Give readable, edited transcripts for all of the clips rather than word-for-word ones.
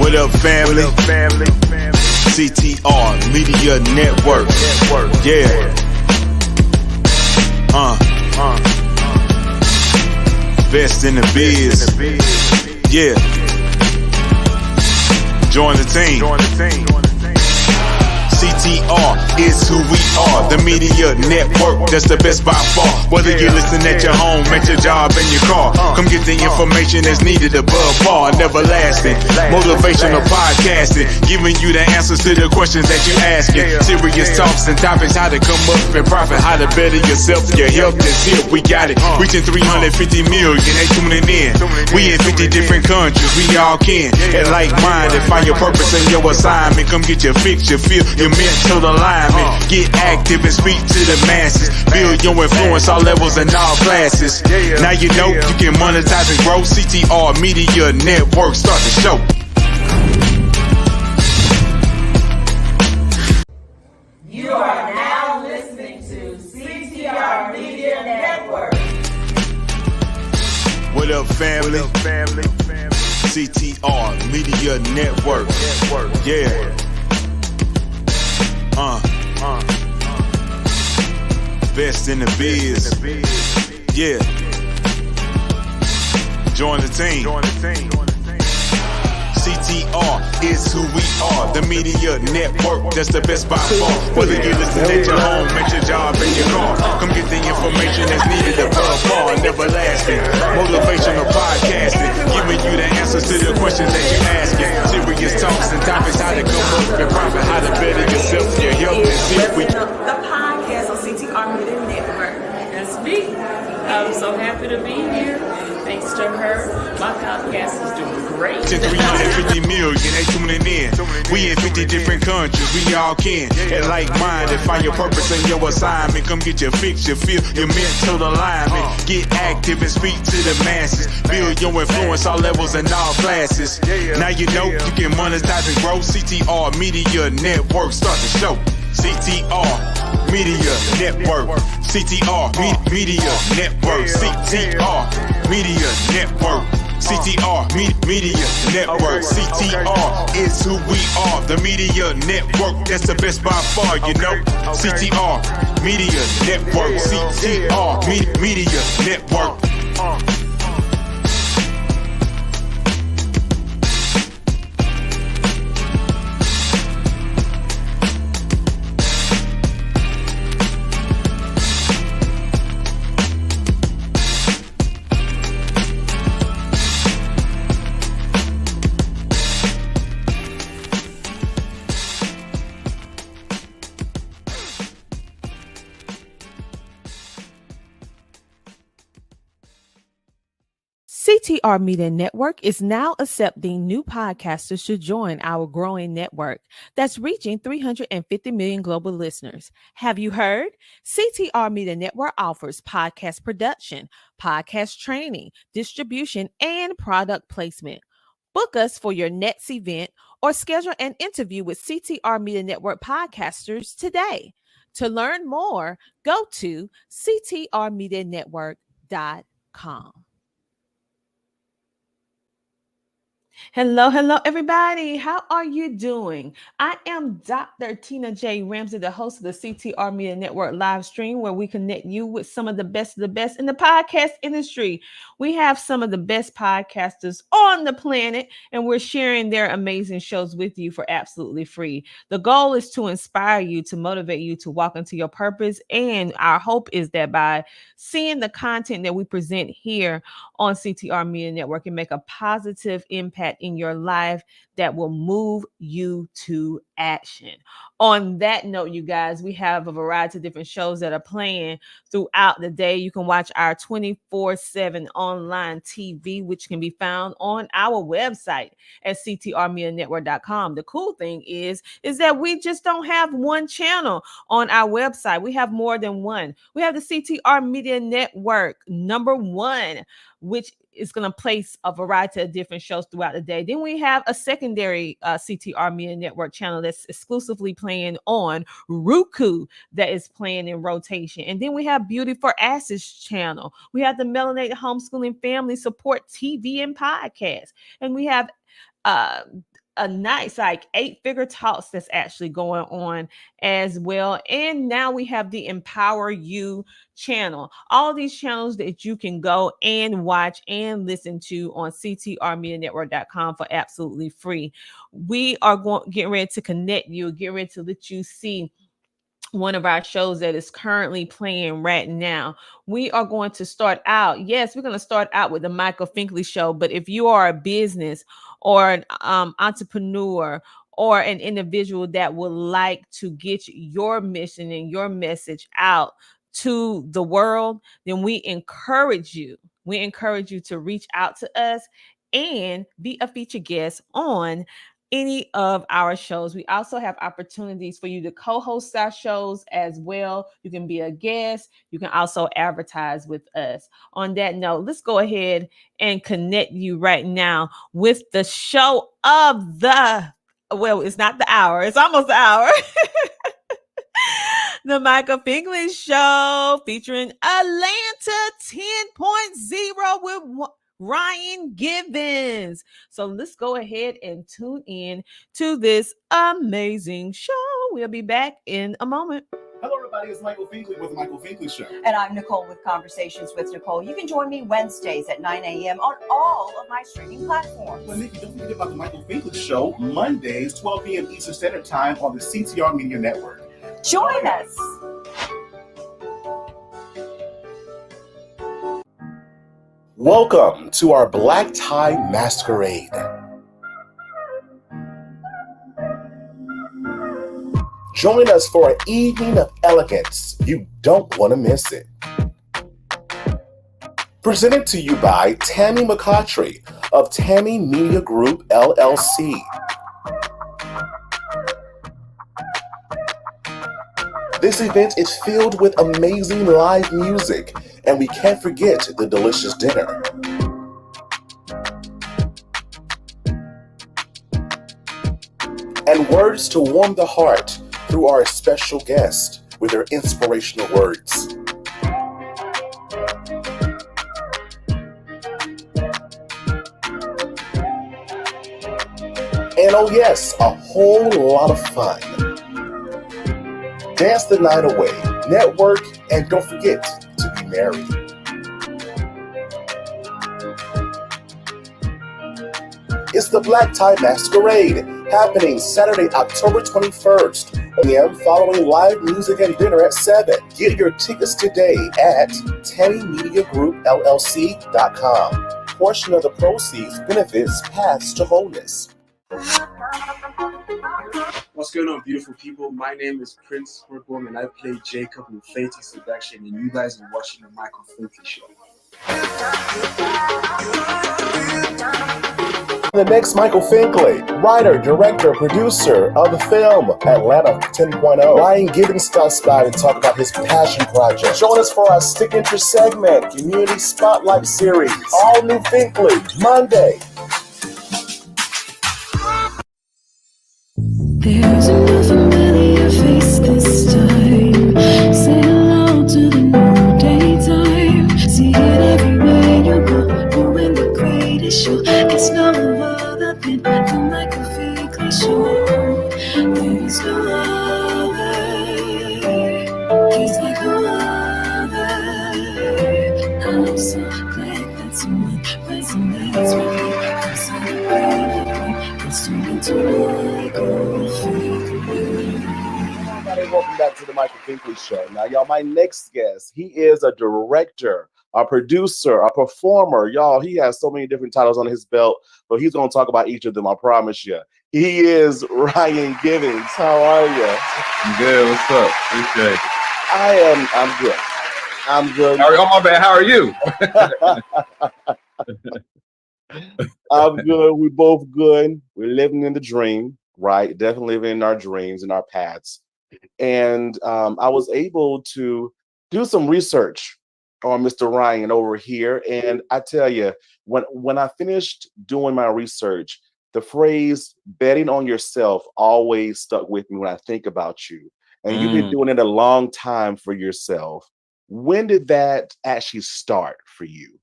What up, family? CTR Media Network. Yeah. Best in the biz. Yeah. Join the team. CTR is who we are, the media network that's the best by far. Whether you listen at your home, at your job, in your car, come get the information that's needed above par. Never lasting, motivational podcasting, giving you the answers to the questions that you're asking. Serious talks and topics, how to come up and profit, how to better yourself. Your health is here, we got it. Reaching 350 million, they tuning in. We in 50 different countries, we all can. And like-minded, find your purpose and your assignment. Come get your fix, your feel, your mental alignment. Get active and speak to the masses. Build your influence all levels and all classes. Now you know you can monetize and grow. CTR Media Network, start the show. You are now listening to CTR Media Network. What up, family? CTR Media Network. Yeah. Best in the biz. Yeah. Join the team. CTR is who we are, the media network that's the best by far. Whether you listen at your home, at your job, in your car, come get the information that's needed above par. Never lasting, motivational podcasting, giving you the answers to the questions that you're asking. Serious talks and topics, how to come up and profit, how to better yourself, your health and see. The podcast on CTR Media Network. That's me. I'm so happy to be here. Thanks to her, my podcast is doing great. 350 million, they tuning in. We in 50 different countries, we all can. And like-minded, find your purpose and your assignment. Come get your fix, your feel, your mental alignment. Get active and speak to the masses. Build your influence all levels and all classes. Now you know you can monetize and grow. CTR Media Network, start the show. CTR Media Network. CTR Media Network. CTR Media Network. CTR Media Network. CTR is who we are, the media network that's the best by far, you know. CTR Media Network. CTR Media Network. CTR Media Network is now accepting new podcasters to join our growing network that's reaching 350 million global listeners. Have you heard? CTR Media Network offers podcast production, podcast training, distribution, and product placement. Book us for your next event or schedule an interview with CTR Media Network podcasters today. To learn more, go to ctrmedianetwork.com. Hello, everybody. How are you doing? I am Dr. Tina J. Ramsey, the host of the CTR Media Network live stream, where we connect you with some of the best in the podcast industry. We have some of the best podcasters on the planet, and we're sharing their amazing shows with you for absolutely free. The goal is to inspire you, to motivate you to walk into your purpose, and our hope is that by seeing the content that we present here on CTR Media Network and make a positive impact in your life that will move you to action. On that note, you guys, we have a variety of different shows that are playing throughout the day. You can watch our 24/7 online TV, which can be found on our website at ctrmedianetwork.com. The cool thing is that we just don't have one channel on our website. We have more than one. We have the CTR Media Network #1, which is going to place a variety of different shows throughout the day. Then we have a secondary CTR Media Network channel that's exclusively playing on Roku that is playing in rotation. And then we have Beauty for Ashes channel. We have the Melanated Homeschooling Family Support TV and podcast. And we have a nice like 8-figure talks that's actually going on as well. And now we have the Empower You channel. All these channels that you can go and watch and listen to on ctrmedianetwork.com for absolutely free. We are getting ready to connect you, get ready to let you see one of our shows that is currently playing right now. We are going to start out. Yes, we're going to start out with the Michael Finkley show. But if you are a business or an entrepreneur or an individual that would like to get your mission and your message out to the world, then we encourage you. We encourage you to reach out to us and be a featured guest on any of our shows. We also have opportunities for you to co-host our shows as well. You can be a guest. You can also advertise with us. On that note, let's go ahead and connect you right now with the show of the, well, it's not the hour. It's almost the hour. The Michael Finkley Show featuring Atlanta 10.0 with Ryan Givens. So let's go ahead and tune in to this amazing show. We'll be back in a moment. Hello, everybody. It's Michael Finkley with the Michael Finkley Show. And I'm Nicole with Conversations with Nicole. You can join me Wednesdays at 9 a.m. on all of my streaming platforms. Well, Nikki, don't forget about the Michael Finkley Show, Mondays, 12 p.m. Eastern Standard Time on the CTR Media Network. Join us. Welcome to our Black Tie Masquerade. Join us for an evening of elegance. You don't want to miss it. Presented to you by Tammy McCautry of Tammy Media Group, LLC. This event is filled with amazing live music, and we can't forget the delicious dinner. And words to warm the heart through our special guest with their inspirational words. And oh yes, a whole lot of fun. Dance the night away, network, and don't forget to be merry. It's the Black Tie Masquerade, happening Saturday, October 21st, p.m. following live music and dinner at 7. Get your tickets today at TammyMediaGroupLLC.com. Portion of the proceeds benefits Paths to Wholeness. What's going on, beautiful people? My name is Prince Squirtworm, and I play Jacob in Fate Seduction, and you guys are watching the Michael Finkley Show. The next Michael Finkley, writer, director, producer of the film Atlanta 10.0. Ryan Givens stops by to talk about his passion project. Join us for our signature segment, Community Spotlight Series. All new Finkley, Monday. There's a familiar face this time. Say hello to the new daytime. See it everywhere you go. You're in the greatest show. It's no other than the Michael Finkley Show. There's no other. He's like no other. I'm so glad that someone resonates with me. I'm celebrating. Let's turn into Michael Finkley. Everybody, welcome back to the Michael Finkley Show. Now, y'all, my next guest, he is a director, a producer, a performer. Y'all, he has so many different titles on his belt, but he's going to talk about each of them, I promise you. He is Ryan Givens. How are you? I'm good. What's up? Appreciate it. I'm good. I'm good. Oh, my bad. How are you? I'm good. We're both good. We're living in the dream, right? Definitely living in our dreams and our paths. And I was able to do some research on Mr. Ryan over here. And I tell you, when I finished doing my research, the phrase betting on yourself always stuck with me when I think about you. And you've been doing it a long time for yourself. When did that actually start for you?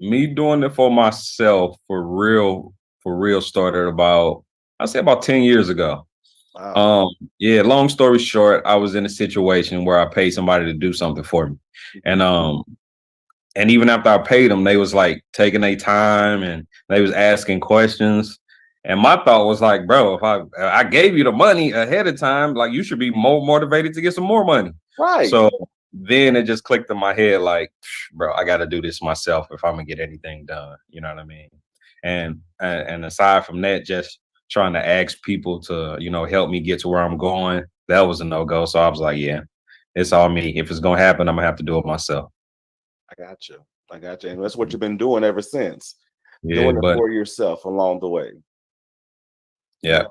Me doing it for myself for real for real started I'd say about 10 years ago. Wow. Yeah, long story short, I was in a situation where I paid somebody to do something for me. And even after I paid them, they was like taking their time and they was asking questions. And my thought was like, bro, if I gave you the money ahead of time, like you should be more motivated to get some more money. Right. So then it just clicked in my head, like, bro, I got to do this myself if I'm gonna get anything done. You know what I mean? And aside from that, just trying to ask people to, help me get to where I'm going, that was a no-go. So I was like, yeah, it's all me. If it's gonna happen, I'm gonna have to do it myself. I got you. I got you. And that's what you've been doing ever since. Yeah, Doing it but for yourself along the way. yeah.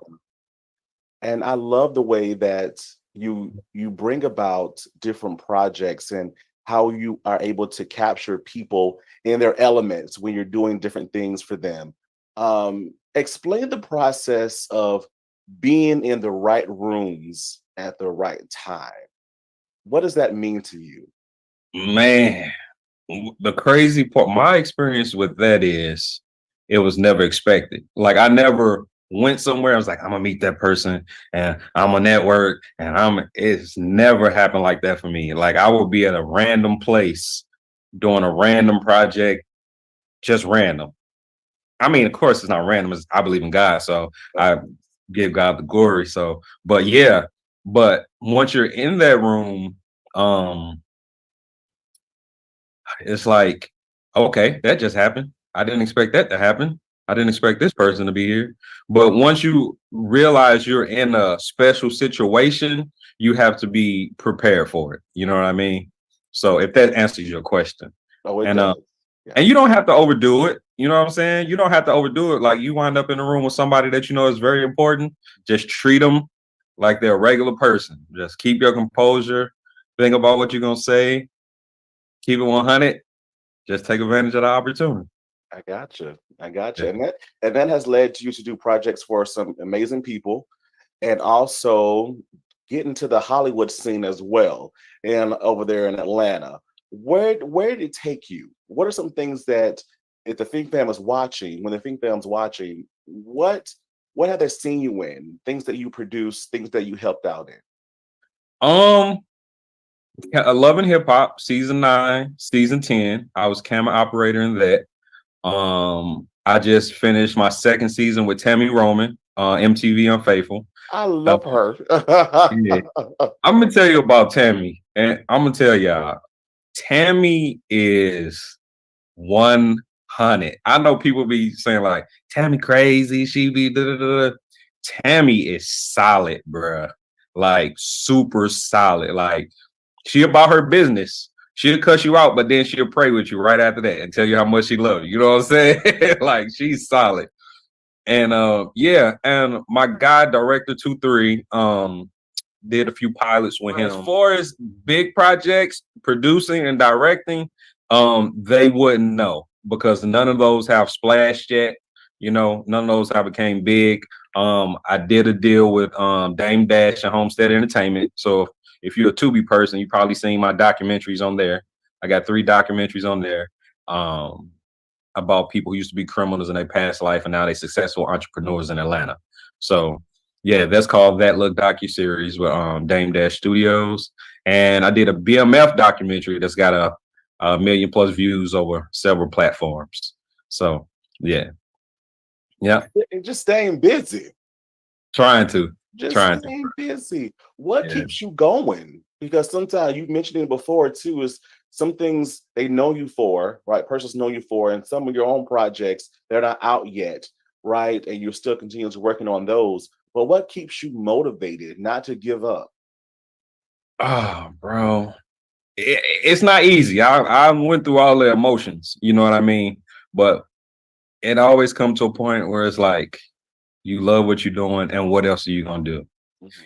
And I love the way that you bring about different projects and how you are able to capture people in their elements when you're doing different things for them. Explain the process of being in the right rooms at the right time. What does that mean to you? Man, the crazy part, my experience with that is it was never expected. Like I never went somewhere. I was like, I'm gonna meet that person and I'm a network and it's never happened like that for me. Like I will be at a random place doing a random project, just random. I mean, of course it's not random. I believe in God. So I give God the glory. So, but yeah, but once you're in that room, it's like, okay, that just happened. I didn't expect that to happen. I didn't expect this person to be here. But once you realize you're in a special situation, you have to be prepared for it. You know what I mean? So if that answers your question. Oh, it And does. Yeah. and you don't have to overdo it. You know what I'm saying? You don't have to overdo it. Like you wind up in a room with somebody that you know is very important. Just treat them like they're a regular person. Just keep your composure. Think about what you're gonna say. Keep it 100. Just take advantage of the opportunity. I got you. I got you. Yeah. And that has led you to do projects for some amazing people and also get into the Hollywood scene as well. And over there in Atlanta. Where did it take you? What are some things that if the Think Fam is watching, when the Think Fam's watching, what have they seen you in? Things that you produced, things that you helped out in. Um, Love and Hip Hop, season 9, season 10. I was camera operator in that. I just finished my second season with Tammy Roman, MTV Unfaithful. I love her. Yeah. I'm gonna tell you about Tammy, and I'm gonna tell y'all, Tammy is 100. I know people be saying like Tammy crazy, she be da da da. Tammy is solid, bruh. Like super solid. Like she about her business. She'll cuss you out, but then she'll pray with you right after that and tell you how much she loves you. You know what I'm saying? Like she's solid. And yeah, and my guy, director 2-3, did a few pilots with him. As far as big projects, producing and directing, they wouldn't know because none of those have splashed yet. You know, none of those have became big. I did a deal with Dame Dash and Homestead Entertainment. So if you're a Tubi person, you probably seen my documentaries on there. I got 3 documentaries on there about people who used to be criminals in their past life and now they successful entrepreneurs in Atlanta. So yeah, that's called That Look docuseries with Dame Dash Studios. And I did a BMF documentary that's got a million plus views over several platforms. So yeah. Yeah. And just staying busy. Trying to. Just staying busy. What Yeah. keeps you going? Because sometimes you mentioned it before too, is some things they know you for, right? Persons know you for, and some of your own projects, they're not out yet, right? And you're still continuously working on those. But what keeps you motivated not to give up? Oh, bro. It's not easy. I went through all the emotions, you know what I mean? But it always comes to a point where it's like you love what you're doing and what else are you gonna do?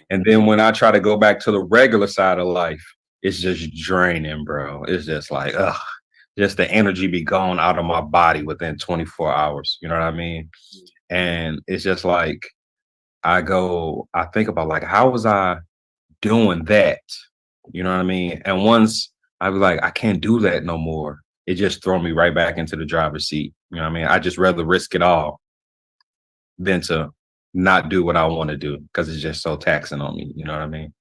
And then when I try to go back to the regular side of life, it's just draining, bro. It's just like, just the energy be gone out of my body within 24 hours. You know what I mean? And it's just like I think about like, how was I doing that? You know what I mean? And once I was like, I can't do that no more, it just throw me right back into the driver's seat. You know what I mean? I just rather risk it all than to not do what I want to do because it's just so taxing on me. You know what I mean?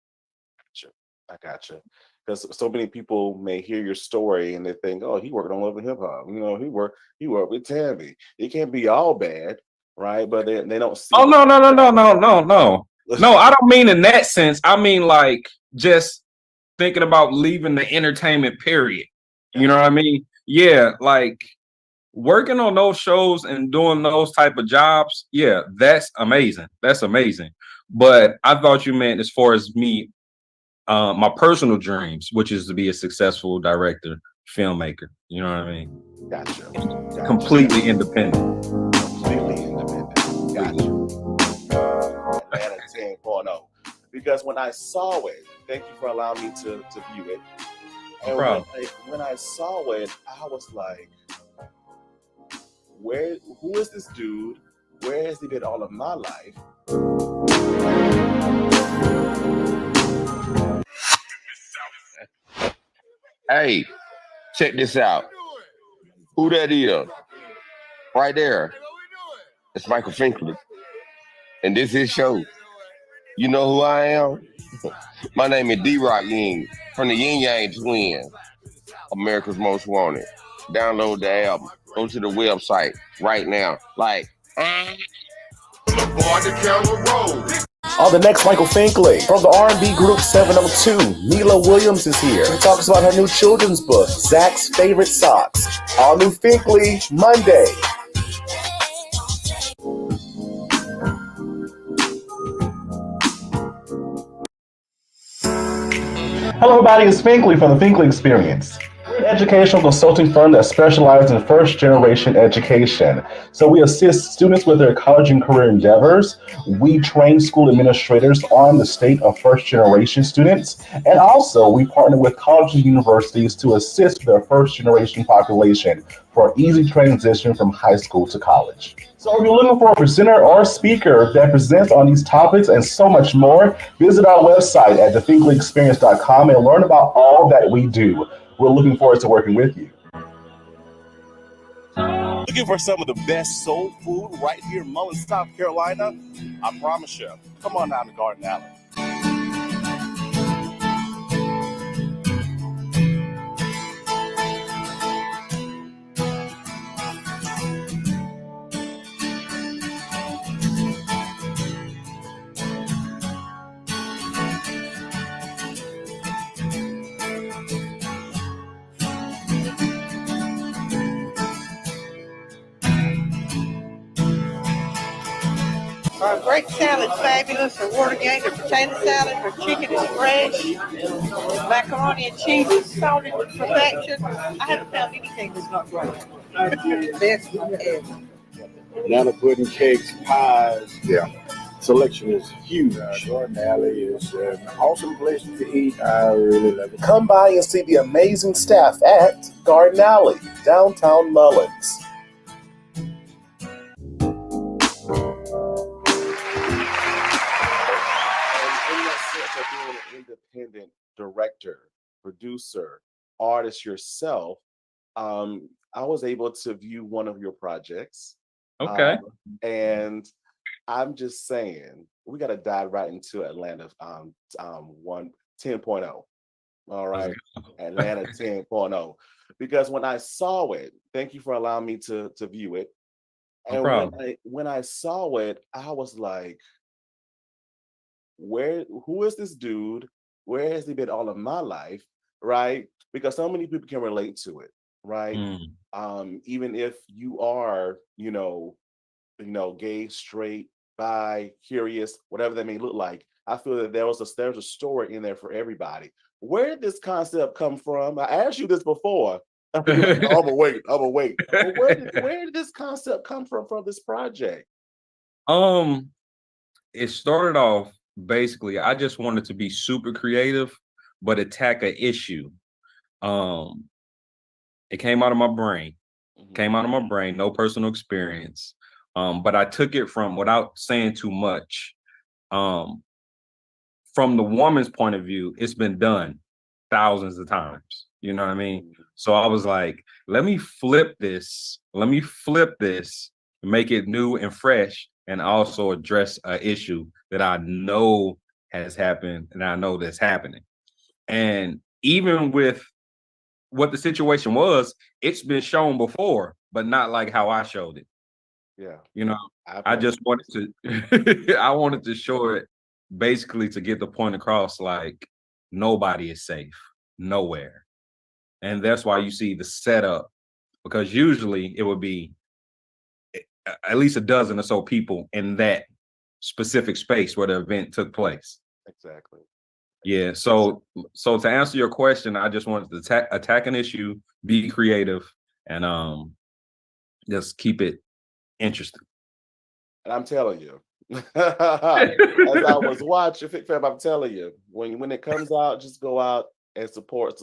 I gotcha. Because so many people may hear your story and they think, "Oh, he worked on Love and Hip Hop. You know, he worked with Tammy. It can't be all bad, right?" But they don't see. Oh no. No, I don't mean in that sense. I mean like just thinking about leaving the entertainment period. You know what I mean? Yeah, like working on those shows and doing those type of jobs. Yeah, that's amazing. That's amazing. But I thought you meant as far as me, my personal dreams, which is to be a successful director, filmmaker. You know what I mean? Gotcha. Completely independent. Completely independent. Gotcha. Atlanta 10.0. Because when I saw it, thank you for allowing me to view it. And when I saw it, I was like, who is this dude? Where has he been all of my life? Hey, check this out. Who that is? Right there. It's Michael Finkley. And this is his show. You know who I am? My name is D-Rock Ying from the Yin Yang Twins, America's Most Wanted. Download the album. Go to the website right now. Like, On the next Michael Finkley from the R&B group 702, Mila Williams is here. She talks about her new children's book, Zach's Favorite Socks. All new Finkley, Monday. Hello everybody, it's Finkley from the Finkley Experience. We're an educational consulting firm that specializes in first-generation education. So we assist students with their college and career endeavors. We train school administrators on the state of first-generation students. And also, we partner with colleges and universities to assist their first-generation population for easy transition from high school to college. So if you're looking for a presenter or speaker that presents on these topics and so much more, visit our website at thefinkleyexperience.com and learn about all that we do. We're looking forward to working with you. Looking for some of the best soul food right here in Mullins, South Carolina? I promise you. Come on down to Garden Alley. Our great salad, fabulous. Our water gang, the potato salad, our chicken is fresh. Macaroni and cheese is salted to perfection. I haven't found anything that's not great. Best ever. Banana pudding, cakes, pies. Yeah. Selection is huge. Garden Alley is an awesome place to eat. I really love it. Come by and see the amazing staff at Garden Alley, downtown Mullins. Independent director, producer, artist yourself, I was able to view one of your projects. Okay. And I'm just saying, we got to dive right into Atlanta 10.0. All right. Atlanta 10.0. Because when I saw it, thank you for allowing me to view it. And when I saw it, I was like, who is this dude? Where has he been all of my life? Right? Because so many people can relate to it, right? Even if you are, gay, straight, bi, curious, whatever that may look like, I feel that there's a story in there for everybody. Where did this concept come from? I asked you this before. I'm gonna wait. But where did this concept come from this project? It started off basically, I just wanted to be super creative, but attack an issue. It came out of my brain. No personal experience. But I took it from, without saying too much, from the woman's point of view, it's been done thousands of times. You know what I mean? So I was like, let me flip this, make it new and fresh, and also address an issue that I know has happened and I know that's happening. And even with what the situation was, it's been shown before, but not like how I showed it. Yeah. You know, I just wanted to I wanted to show it basically to get the point across, like nobody is safe nowhere. And that's why you see the setup, because usually it would be at least a dozen or so people in that specific space where the event took place. Exactly. Yeah. So to answer your question, I just wanted to attack an issue, be creative, and just keep it interesting. And I'm telling you, as I was watching, fam, I'm telling you, when it comes out, just go out and support.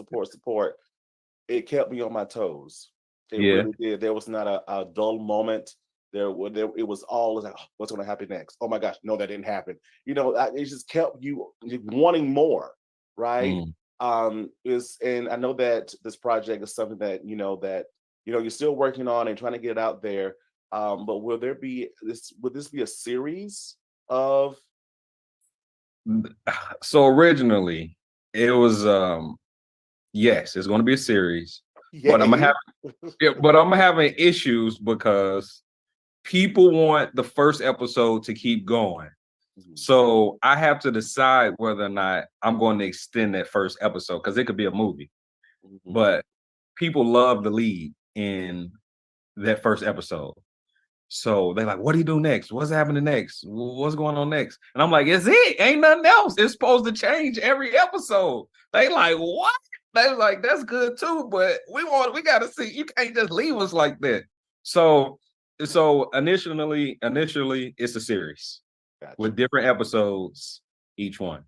It kept me on my toes. It really did. There was not a dull moment. It was all like, oh, what's going to happen next? Oh my gosh, no, that didn't happen. It just kept you wanting more, right? And I know that this project is something that you're still working on and trying to get it out there. But would this be a series of? So originally it was yes, it's going to be a series, but I'm having issues because people want the first episode to keep going. So I have to decide whether or not I'm going to extend that first episode, because it could be a movie. But people love the lead in that first episode. So they're like, what do you do next? What's happening next? What's going on next? And I'm like, it's it. Ain't nothing else. It's supposed to change every episode. They like, what? They like, that's good too, but we gotta see. You can't just leave us like that. So initially it's a series with different episodes, each one.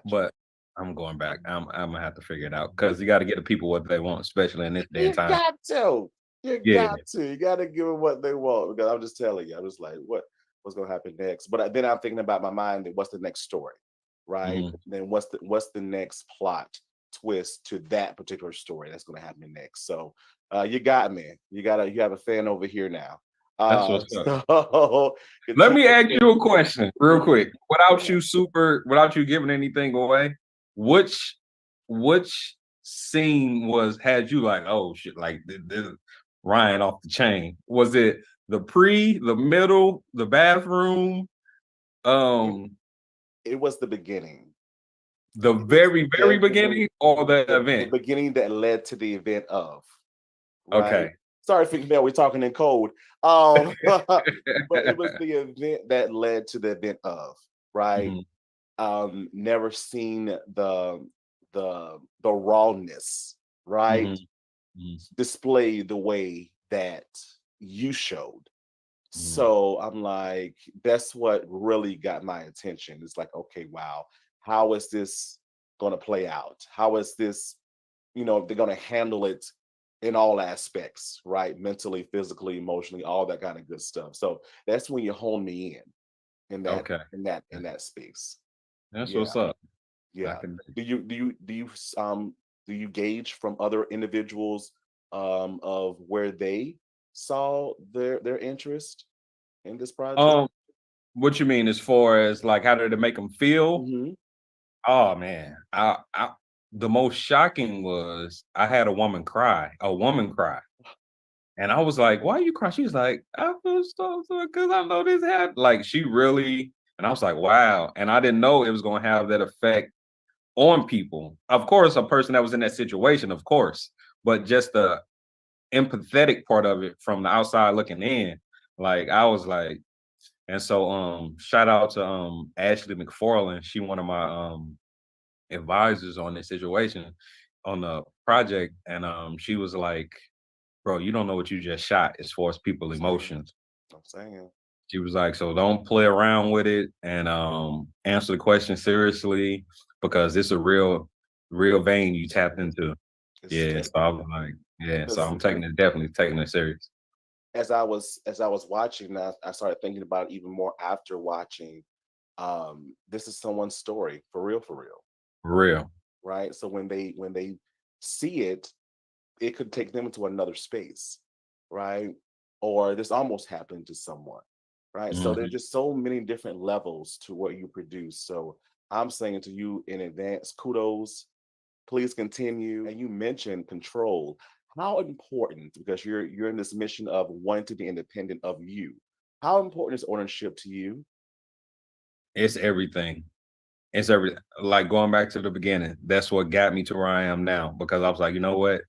But I'm going back. I'm gonna have to figure it out, because you got to get the people what they want, especially in this day and time. You got to give them what they want, because I'm just telling you, I'm just like, what's going to happen next? But then I'm thinking about my mind, and what's the next story, right? Then what's the next plot twist to that particular story that's going to happen next? So you got me. You have a fan over here now. That's what's up. So, let me ask you a question real quick, without you giving anything away. Which scene had you like, oh shit, like this Ryan off the chain? Was it the middle, the bathroom? It was the beginning. The very beginning, or the event? The beginning that led to the event of. Right? Okay. Sorry, Finkel, we're talking in code. But it was the event that led to the event of, right? Never seen the rawness, right? Displayed the way that you showed. So I'm like, that's what really got my attention. It's like, okay, wow, how is this going to play out? How is this, they're going to handle it in all aspects, right? Mentally, physically, emotionally, all that kind of good stuff. So that's when you hone me in that space. That's what's up. Yeah. Do you gauge from other individuals of where they saw their interest in this project? What you mean, as far as like, how did it make them feel? Oh man, the most shocking was I had a woman cry, and I was like, "Why are you crying?" She was like, "I feel so because I know this happened." Like, she really, and I was like, "Wow!" And I didn't know it was going to have that effect on people. Of course, a person that was in that situation, of course, but just the empathetic part of it from the outside looking in, like I was like, and so shout out to Ashley McFarland. She one of my advisors on this situation on the project, and she was like, bro, you don't know what you just shot as far as people emotions. I'm saying. She was like, so don't play around with it, and answer the question seriously, because it's a real vein you tapped into. So I was like, so I'm definitely taking it serious. As I was watching, I started thinking about it even more after watching. This is someone's story, for real. Right. So when they see it, it could take them into another space, right? Or this almost happened to someone, right? So there's just so many different levels to what you produce. So I'm saying to you in advance, kudos. Please continue. And you mentioned control. How important, because you're in this mission of wanting to be independent of you. How important is ownership to you? It's everything. It's everything. Like going back to the beginning, that's what got me to where I am now because I was like, you know what?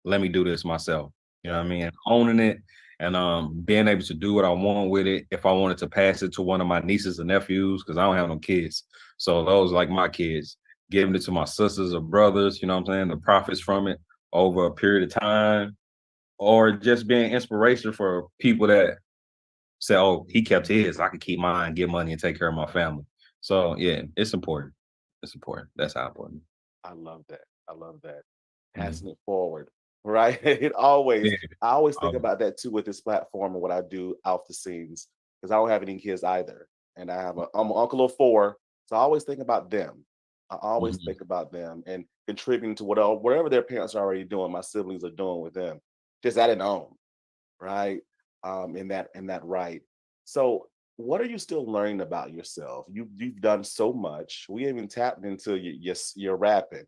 Let me do this myself. You know what I mean? Owning it and being able to do what I want with it. If I wanted to pass it to one of my nieces and nephews, because I don't have no kids. So those like my kids, giving it to my sisters or brothers, you know what I'm saying? The profits from it over a period of time, or just being inspiration for people that say, oh, he kept his, I could keep mine, get money and take care of my family. So yeah, it's important. It's important. That's how important. I love that. I love that. Mhm. Passing it forward, right? It always, Yeah. I always think about that too with this platform and what I do out the scenes because I don't have any kids either, and I'm an uncle of four, so I always think about them. I always Mhm. think about them and contributing to whatever their parents are already doing. My siblings are doing with them, just adding on, right? In that right. So, what are you still learning about yourself? You've done so much. We haven't tapped into your rapping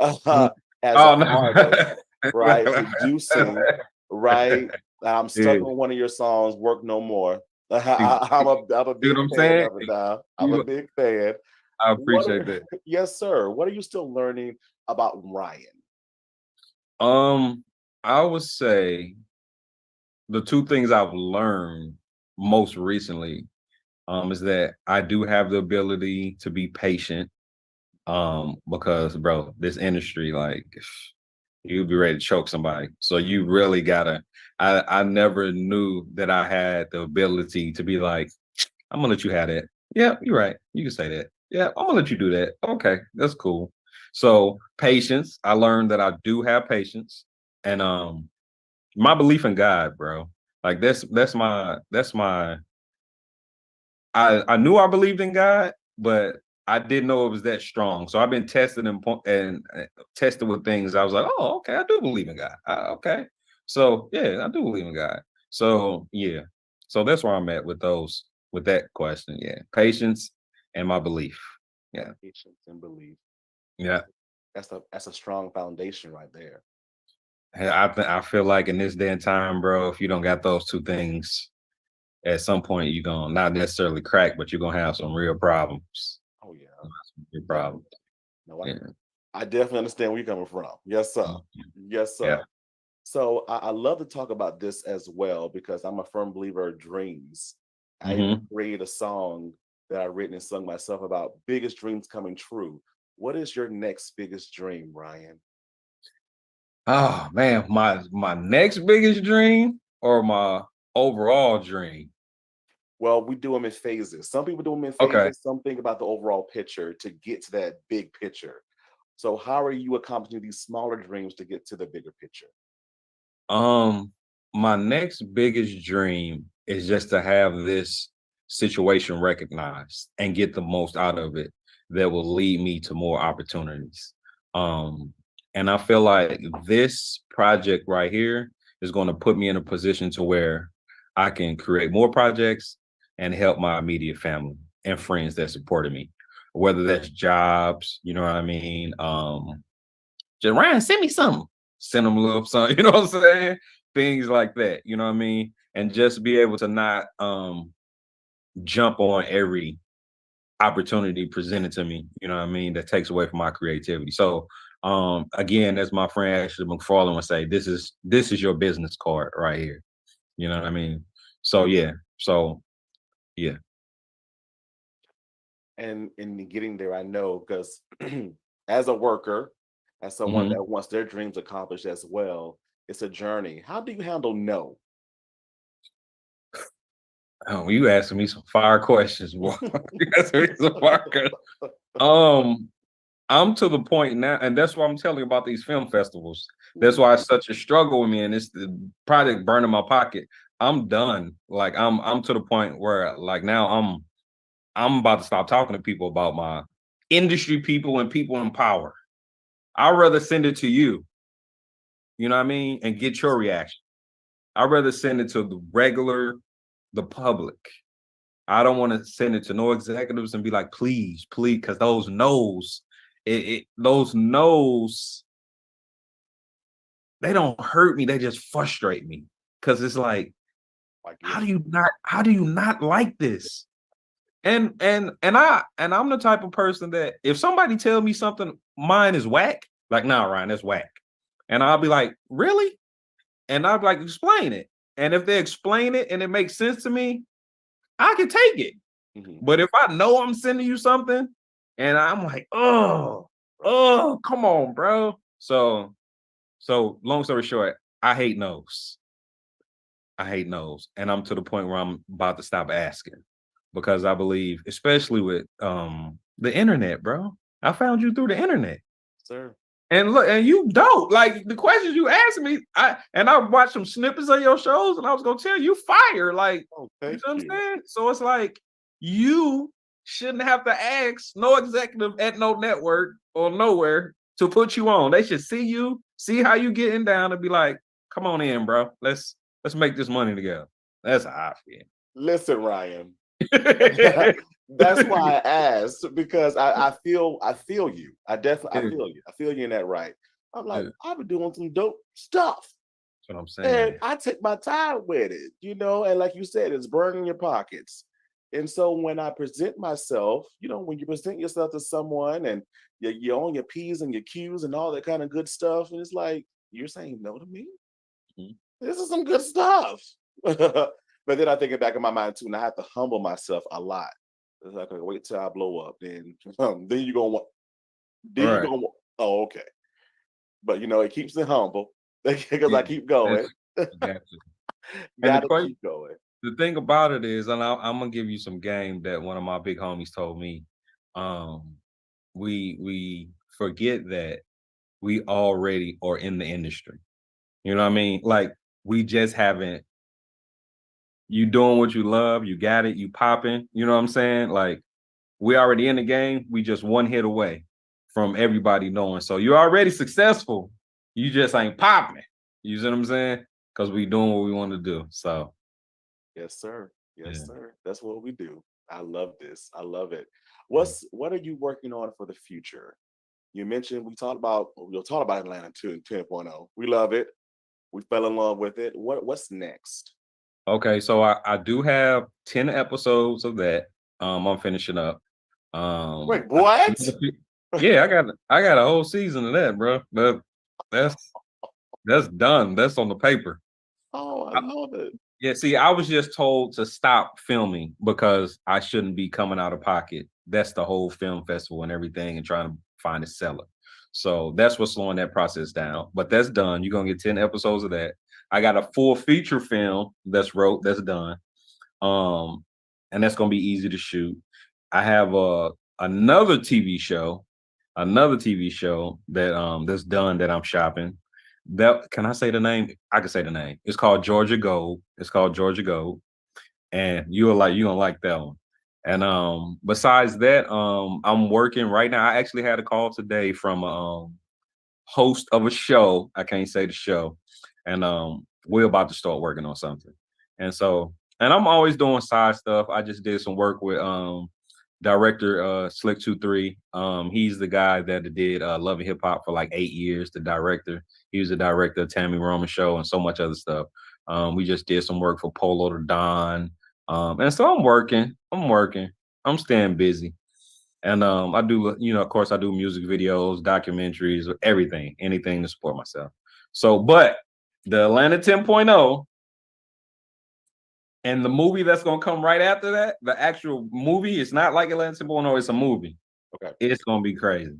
Mhm. as an Oh no. artist, right? Producing, right? I'm Yeah. stuck on one of your songs, "Work No More." See I'm a what big I'm fan saying? of it now. I'm a You big fan. I What appreciate are, that. yes, sir. What are you still learning about Ryan? Um, I would say the two things I've learned most recently is that I do have the ability to be patient. Because bro, this industry, like you'd be ready to choke somebody. So you really gotta I never knew that I had the ability to be like, I'm gonna let you have that. Yeah, you're right. You can say that. Yeah, I'm gonna let you do that. Okay, that's cool. So patience. I learned that I do have patience. And my belief in God, bro. Like that's my I knew I believed in God, but I didn't know it was that strong. So I've been tested and tested with things. I was like, oh, okay, I do believe in God. Okay, so yeah, I do believe in God. So yeah, so that's where I'm at with those with that question. Yeah, patience and my belief. Yeah, Patience and belief. yeah. That's a strong foundation right there. I feel like in this day and time, bro, if you don't got those two things, at some point you're gonna not necessarily crack, but you're gonna have some real problems. Oh yeah, Some real definitely. problems. No, Yeah. I definitely understand where you're coming from. Yes, sir. Mhm. Yes, Yeah. sir. So I love to talk about this as well because I'm a firm believer of dreams. I even Mhm. created a song that I written and sung myself about biggest dreams coming true. What is your next biggest dream, Ryan? Oh man, my next biggest dream or my overall dream? Well, we do them in phases. Some people do them in Okay. phases. Some think about the overall picture to get to that big picture. So how are you accomplishing these smaller dreams to get to the bigger picture? Um, my next biggest dream is just to have this situation recognized and get the most out of it that will lead me to more opportunities. Um, and I feel like this project right here is going to put me in a position to where I can create more projects and help my immediate family and friends that supported me, whether that's jobs, you know what I mean? Just Ryan, send me something. Send them a little something, you know what I'm saying? Things like that, you know what I mean? And just be able to not jump on every opportunity presented to me, you know what I mean, that takes away from my creativity. So again, as my friend Ashley McFarland would say, this is your business card right here. You know what I mean? So yeah. So yeah. And in getting there, I know because as a worker, as someone Hmm. that wants their dreams accomplished as well, it's a journey. How do you handle no? Oh, you asking me some fire questions, boy. You asking me some fire questions. Um, I'm to the point now, and that's why I'm telling you about these film festivals. That's why it's such a struggle with me, and it's the product burning my pocket. I'm done. Like I'm to the point where like now I'm about to stop talking to people about my industry people and people in power. I'd rather send it to you, you know what I mean, and get your reaction. I'd rather send it to the regular the public. I don't want to send it to no executives and be like, please, because those no's, those no's, they don't hurt me. They just frustrate me. Cause it's like, how do you not like this? And I'm the type of person that if somebody tell me something mine is whack, like, nah, Ryan, that's whack. And I'll be like, really? And I'll be like, explain it. And if they explain it and it makes sense to me, I can take it. But if I know I'm sending you something and I'm like, oh, come on, bro. So long story short, I hate no's. And I'm to the point where I'm about to stop asking because I believe, especially with the internet, bro. I found you through the internet. Sir. And look, and you dope. Like the questions you asked me, I watched some snippets of your shows, and I was gonna tell you fire. Like, you know what I'm saying? So it's like you shouldn't have to ask no executive at no network or nowhere to put you on. They should see you, see how you getting down, and be like, "Come on in, bro. Let's make this money together." That's how I feel. Listen, Ryan. That's why I asked, because I feel you. I feel you. I feel you in that right. I'm like, I've been doing some dope stuff. That's what I'm saying. And I take my time with it, and like you said, it's burning your pockets. And so when I present myself, when you present yourself to someone and you're on your P's and your Q's and all that kind of good stuff, and it's like, you're saying no to me? This is some good stuff. But then I think it back in my mind too, and I have to humble myself a lot. It's like, okay, wait till I blow up, then you're gonna want. Oh, okay. But it keeps me humble because I keep going. Gotta keep going. The thing about it is, and I'm gonna give you some game that one of my big homies told me. We forget that we already are in the industry. You know what I mean? Like we just haven't. You doing what you love, you got it, you popping. You know what I'm saying? Like we already in the game. We just one hit away from everybody knowing. So you're already successful. You just ain't popping. You see what I'm saying? Because we doing what we want to do. So yes, sir. Yes, sir. That's what we do. I love this. I love it. What are you working on for the future? You mentioned we'll talk about Atlanta 10.0. We love it. We fell in love with it. What's next? Okay, so I do have 10 episodes of that. I'm finishing up. Wait, what? Yeah, I got a whole season of that, bro. That's done. That's on the paper. Oh, I love it. Yeah, see, I was just told to stop filming because I shouldn't be coming out of pocket. That's the whole film festival and everything, and trying to find a seller. So that's what's slowing that process down. But that's done. You're gonna get 10 episodes of that. I got a full feature film that's done. And that's gonna be easy to shoot. I have another TV show that that's done that I'm shopping. That can I say the name? I can say the name. It's called Georgia Gold. And you gonna like that one. And besides that, I'm working right now. I actually had a call today from a host of a show. I can't say the show. And we're about to start working on something. And I'm always doing side stuff. I just did some work with director Slick23. He's the guy that did Love and Hip Hop for like 8 years, the director. He was the director of Tammy Roman Show and so much other stuff. We just did some work for Polo to Don. And so I'm working. I'm staying busy. And I do, of course, I do music videos, documentaries, anything to support myself. So, but the Atlanta 10.0 and the movie that's going to come right after that, the actual movie, it's not like Atlanta 10.0, it's a movie. Okay. It's going to be crazy.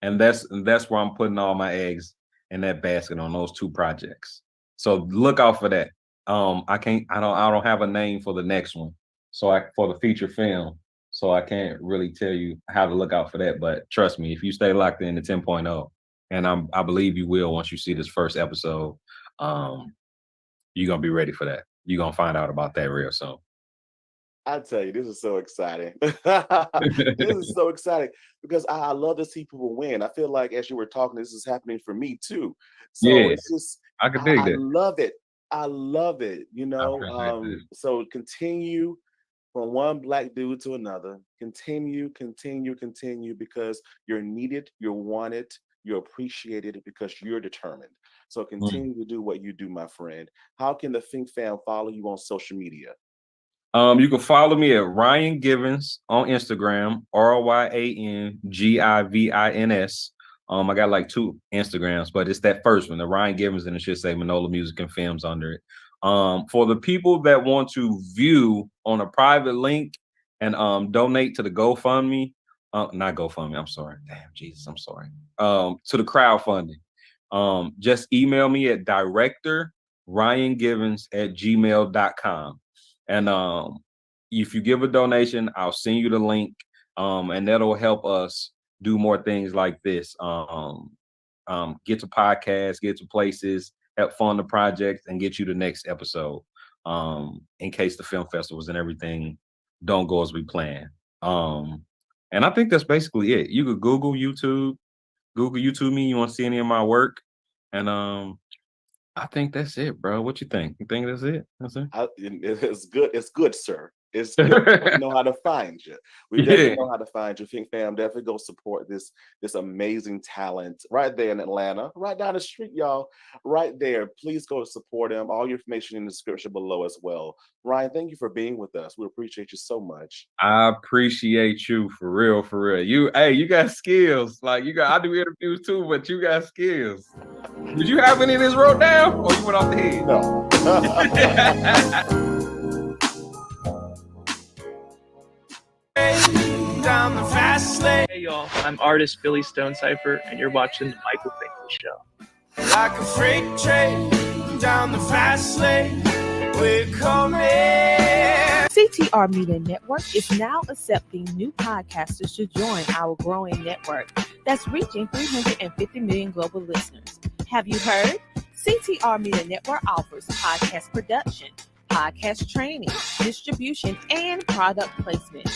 And that's where I'm putting all my eggs in that basket on those two projects. So look out for that. I don't have a name for the next one. So for the feature film. So I can't really tell you how to look out for that. But trust me, if you stay locked in the 10.0, and I believe you will once you see this first episode, you're going to be ready for that. You're going to find out about that real soon. I tell you, this is so exciting. This is so exciting because I love to see people win. I feel like as you were talking, this is happening for me too. So it's just, I could dig that. I love it. I love it. So continue from one black dude to another. Continue, because you're needed, you're wanted, you're appreciated because you're determined. So continue to do what you do, my friend. How can the Think Fam follow you on social media? You can follow me at Ryan Givens on Instagram, RyanGivins. I got like 2 Instagrams, but it's that first one, the Ryan Givens, and it should say Manola Music and Films under it. For the people that want to view on a private link and donate to the GoFundMe, not GoFundMe, I'm sorry. Damn, Jesus, I'm sorry. To the crowdfunding. Just email me at directorryangivens@gmail.com. And if you give a donation, I'll send you the link, and that'll help us do more things like this. Get to podcasts, get to places, help fund the project, and get you the next episode. In case the film festivals and everything don't go as we plan. And I think that's basically it. You could Google YouTube me. You want to see any of my work, and I think that's it, bro. What you think? You think that's it? That's it? It's good. It's good, sir. It's good. We know how to find you. We definitely know how to find you. Think Fam, definitely go support this amazing talent right there in Atlanta, right down the street, y'all. Right there. Please go support him. All your information in the description below as well. Ryan, thank you for being with us. We appreciate you so much. I appreciate you for real, for real. You got skills. Like I do interviews too, but you got skills. Did you have any of this wrote down, or you went off the head? No. Down the fast lane. Hey y'all, I'm artist Billy Stonecipher, and you're watching the Michael Finkel Show. Like a freight train down the fast lane, we're coming. CTR Media Network is now accepting new podcasters to join our growing network that's reaching 350 million global listeners. Have you heard? CTR Media Network offers podcast production, podcast training, distribution, and product placement.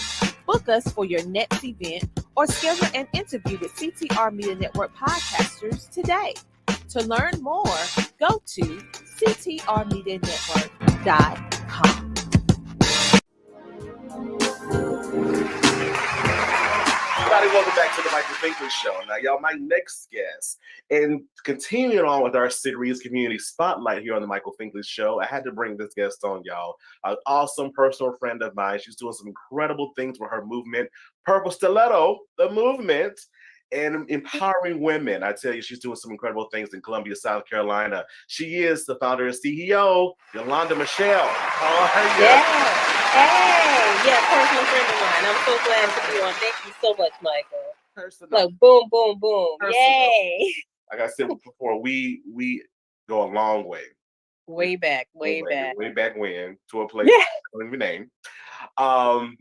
Book us for your next event or schedule an interview with CTR Media Network podcasters today. To learn more, go to ctrmedianetwork.com. Everybody, welcome back to the Michael Finkel Show. Now, y'all, my next guest, and continuing on with our series, Community Spotlight here on the Michael Finkel Show, I had to bring this guest on, y'all. An awesome personal friend of mine. She's doing some incredible things with her movement, Purple Stiletto, the movement, and empowering women. I tell you, she's doing some incredible things in Columbia, South Carolina. She is the founder and CEO, Yolanda Michelle. How are you? Yeah. Hey, personal friend of mine. I'm so glad to be on. Thank you so much, Michael. Personal. Like boom, boom, boom. Personal. Yay. Like I said before, we go a long way. Way back when, to a place I don't even name. And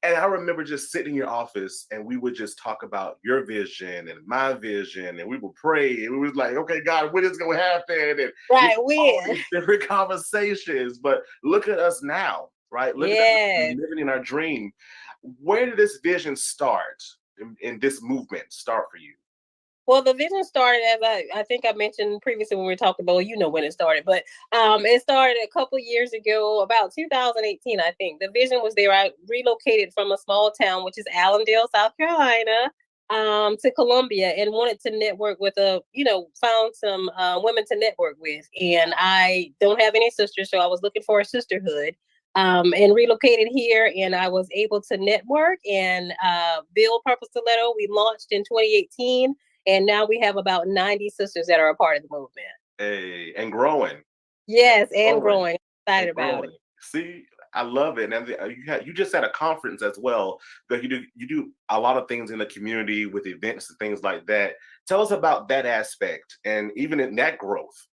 I remember just sitting in your office, and we would just talk about your vision and my vision, and we would pray, and we was like, okay, God, when is going to happen? And when? Different conversations. But look at us now, right? Look at us living in our dream. Where did this vision start, in this movement start for you? Well, the vision started, as I think I mentioned previously when we were talking about, when it started, but it started a couple years ago, about 2018, I think. The vision was there. I relocated from a small town, which is Allendale, South Carolina, to Columbia, and wanted to network with found some women to network with. And I don't have any sisters, so I was looking for a sisterhood. And relocated here, and I was able to network and build Purple Stiletto. We launched in 2018. And now we have about 90 sisters that are a part of the movement. Hey, and growing. Yes, and growing. Excited about it. See, I love it. And you just had a conference as well, because you do a lot of things in the community with events and things like that. Tell us about that aspect, and even in that growth.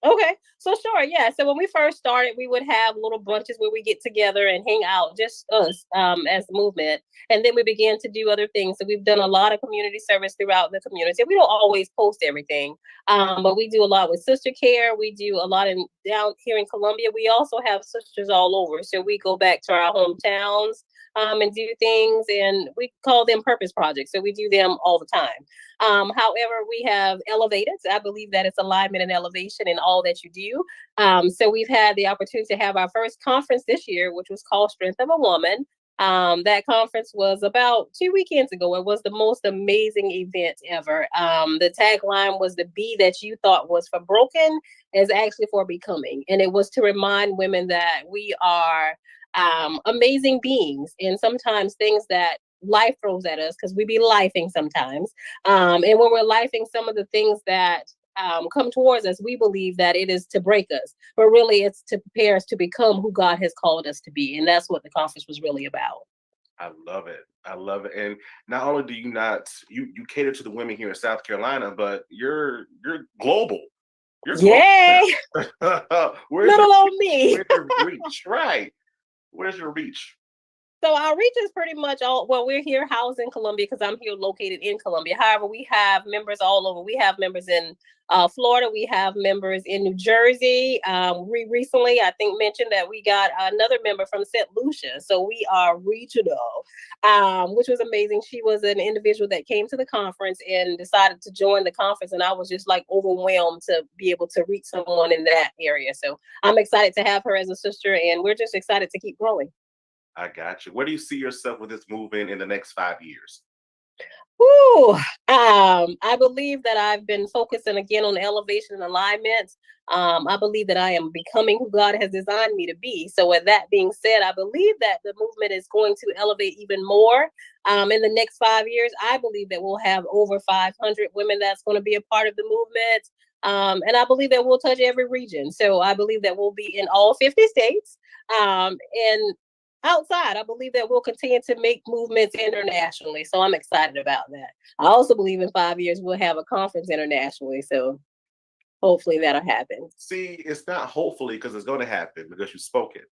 Okay, so sure, yeah. So when we first started, we would have little brunches where we get together and hang out, just us as a movement. And then we began to do other things. So we've done a lot of community service throughout the community. We don't always post everything, but we do a lot with sister care. We do a lot down here in Columbia. We also have sisters all over. So we go back to our hometowns. and do things, and we call them purpose projects. So we do them all the time. However, we have elevated. I believe that it's alignment and elevation in all that you do. So we've had the opportunity to have our first conference this year, which was called Strength of a Woman. That conference was about 2 weekends ago. It was the most amazing event ever. The tagline was, "The B that you thought was for broken is actually for becoming." And it was to remind women that we are amazing beings, and sometimes things that life throws at us, because we be lifing sometimes. And when we're lifing, some of the things that come towards us, we believe that it is to break us, but really it's to prepare us to become who God has called us to be. And that's what the conference was really about. I love it. I love it. And not only do you not you cater to the women here in South Carolina, but you're global. You're Yay! global. Little old me. Where's your reach? Right. Where's your reach? So our reach is pretty much all, well, we're here housed in Columbia because I'm here located in Columbia. However, we have members all over. We have members in Florida. We have members in New Jersey. We recently, I think, mentioned that we got another member from St. Lucia. So we are regional, which was amazing. She was an individual that came to the conference and decided to join the conference. And I was just like overwhelmed to be able to reach someone in that area. So I'm excited to have her as a sister, and we're just excited to keep growing. I got you. Where do you see yourself with this movement in the next 5 years? Ooh, I believe that I've been focusing again on elevation and alignment. I believe that I am becoming who God has designed me to be. So with that being said, I believe that the movement is going to elevate even more. In the next 5 years, I believe that we'll have over 500 women that's going to be a part of the movement. And I believe that we'll touch every region. So I believe that we'll be in all 50 states. And outside, I believe that we'll continue to make movements internationally. So I'm excited about that. I also believe in 5 years we'll have a conference internationally. So hopefully that'll happen. See, it's not hopefully, because it's going to happen because you spoke it.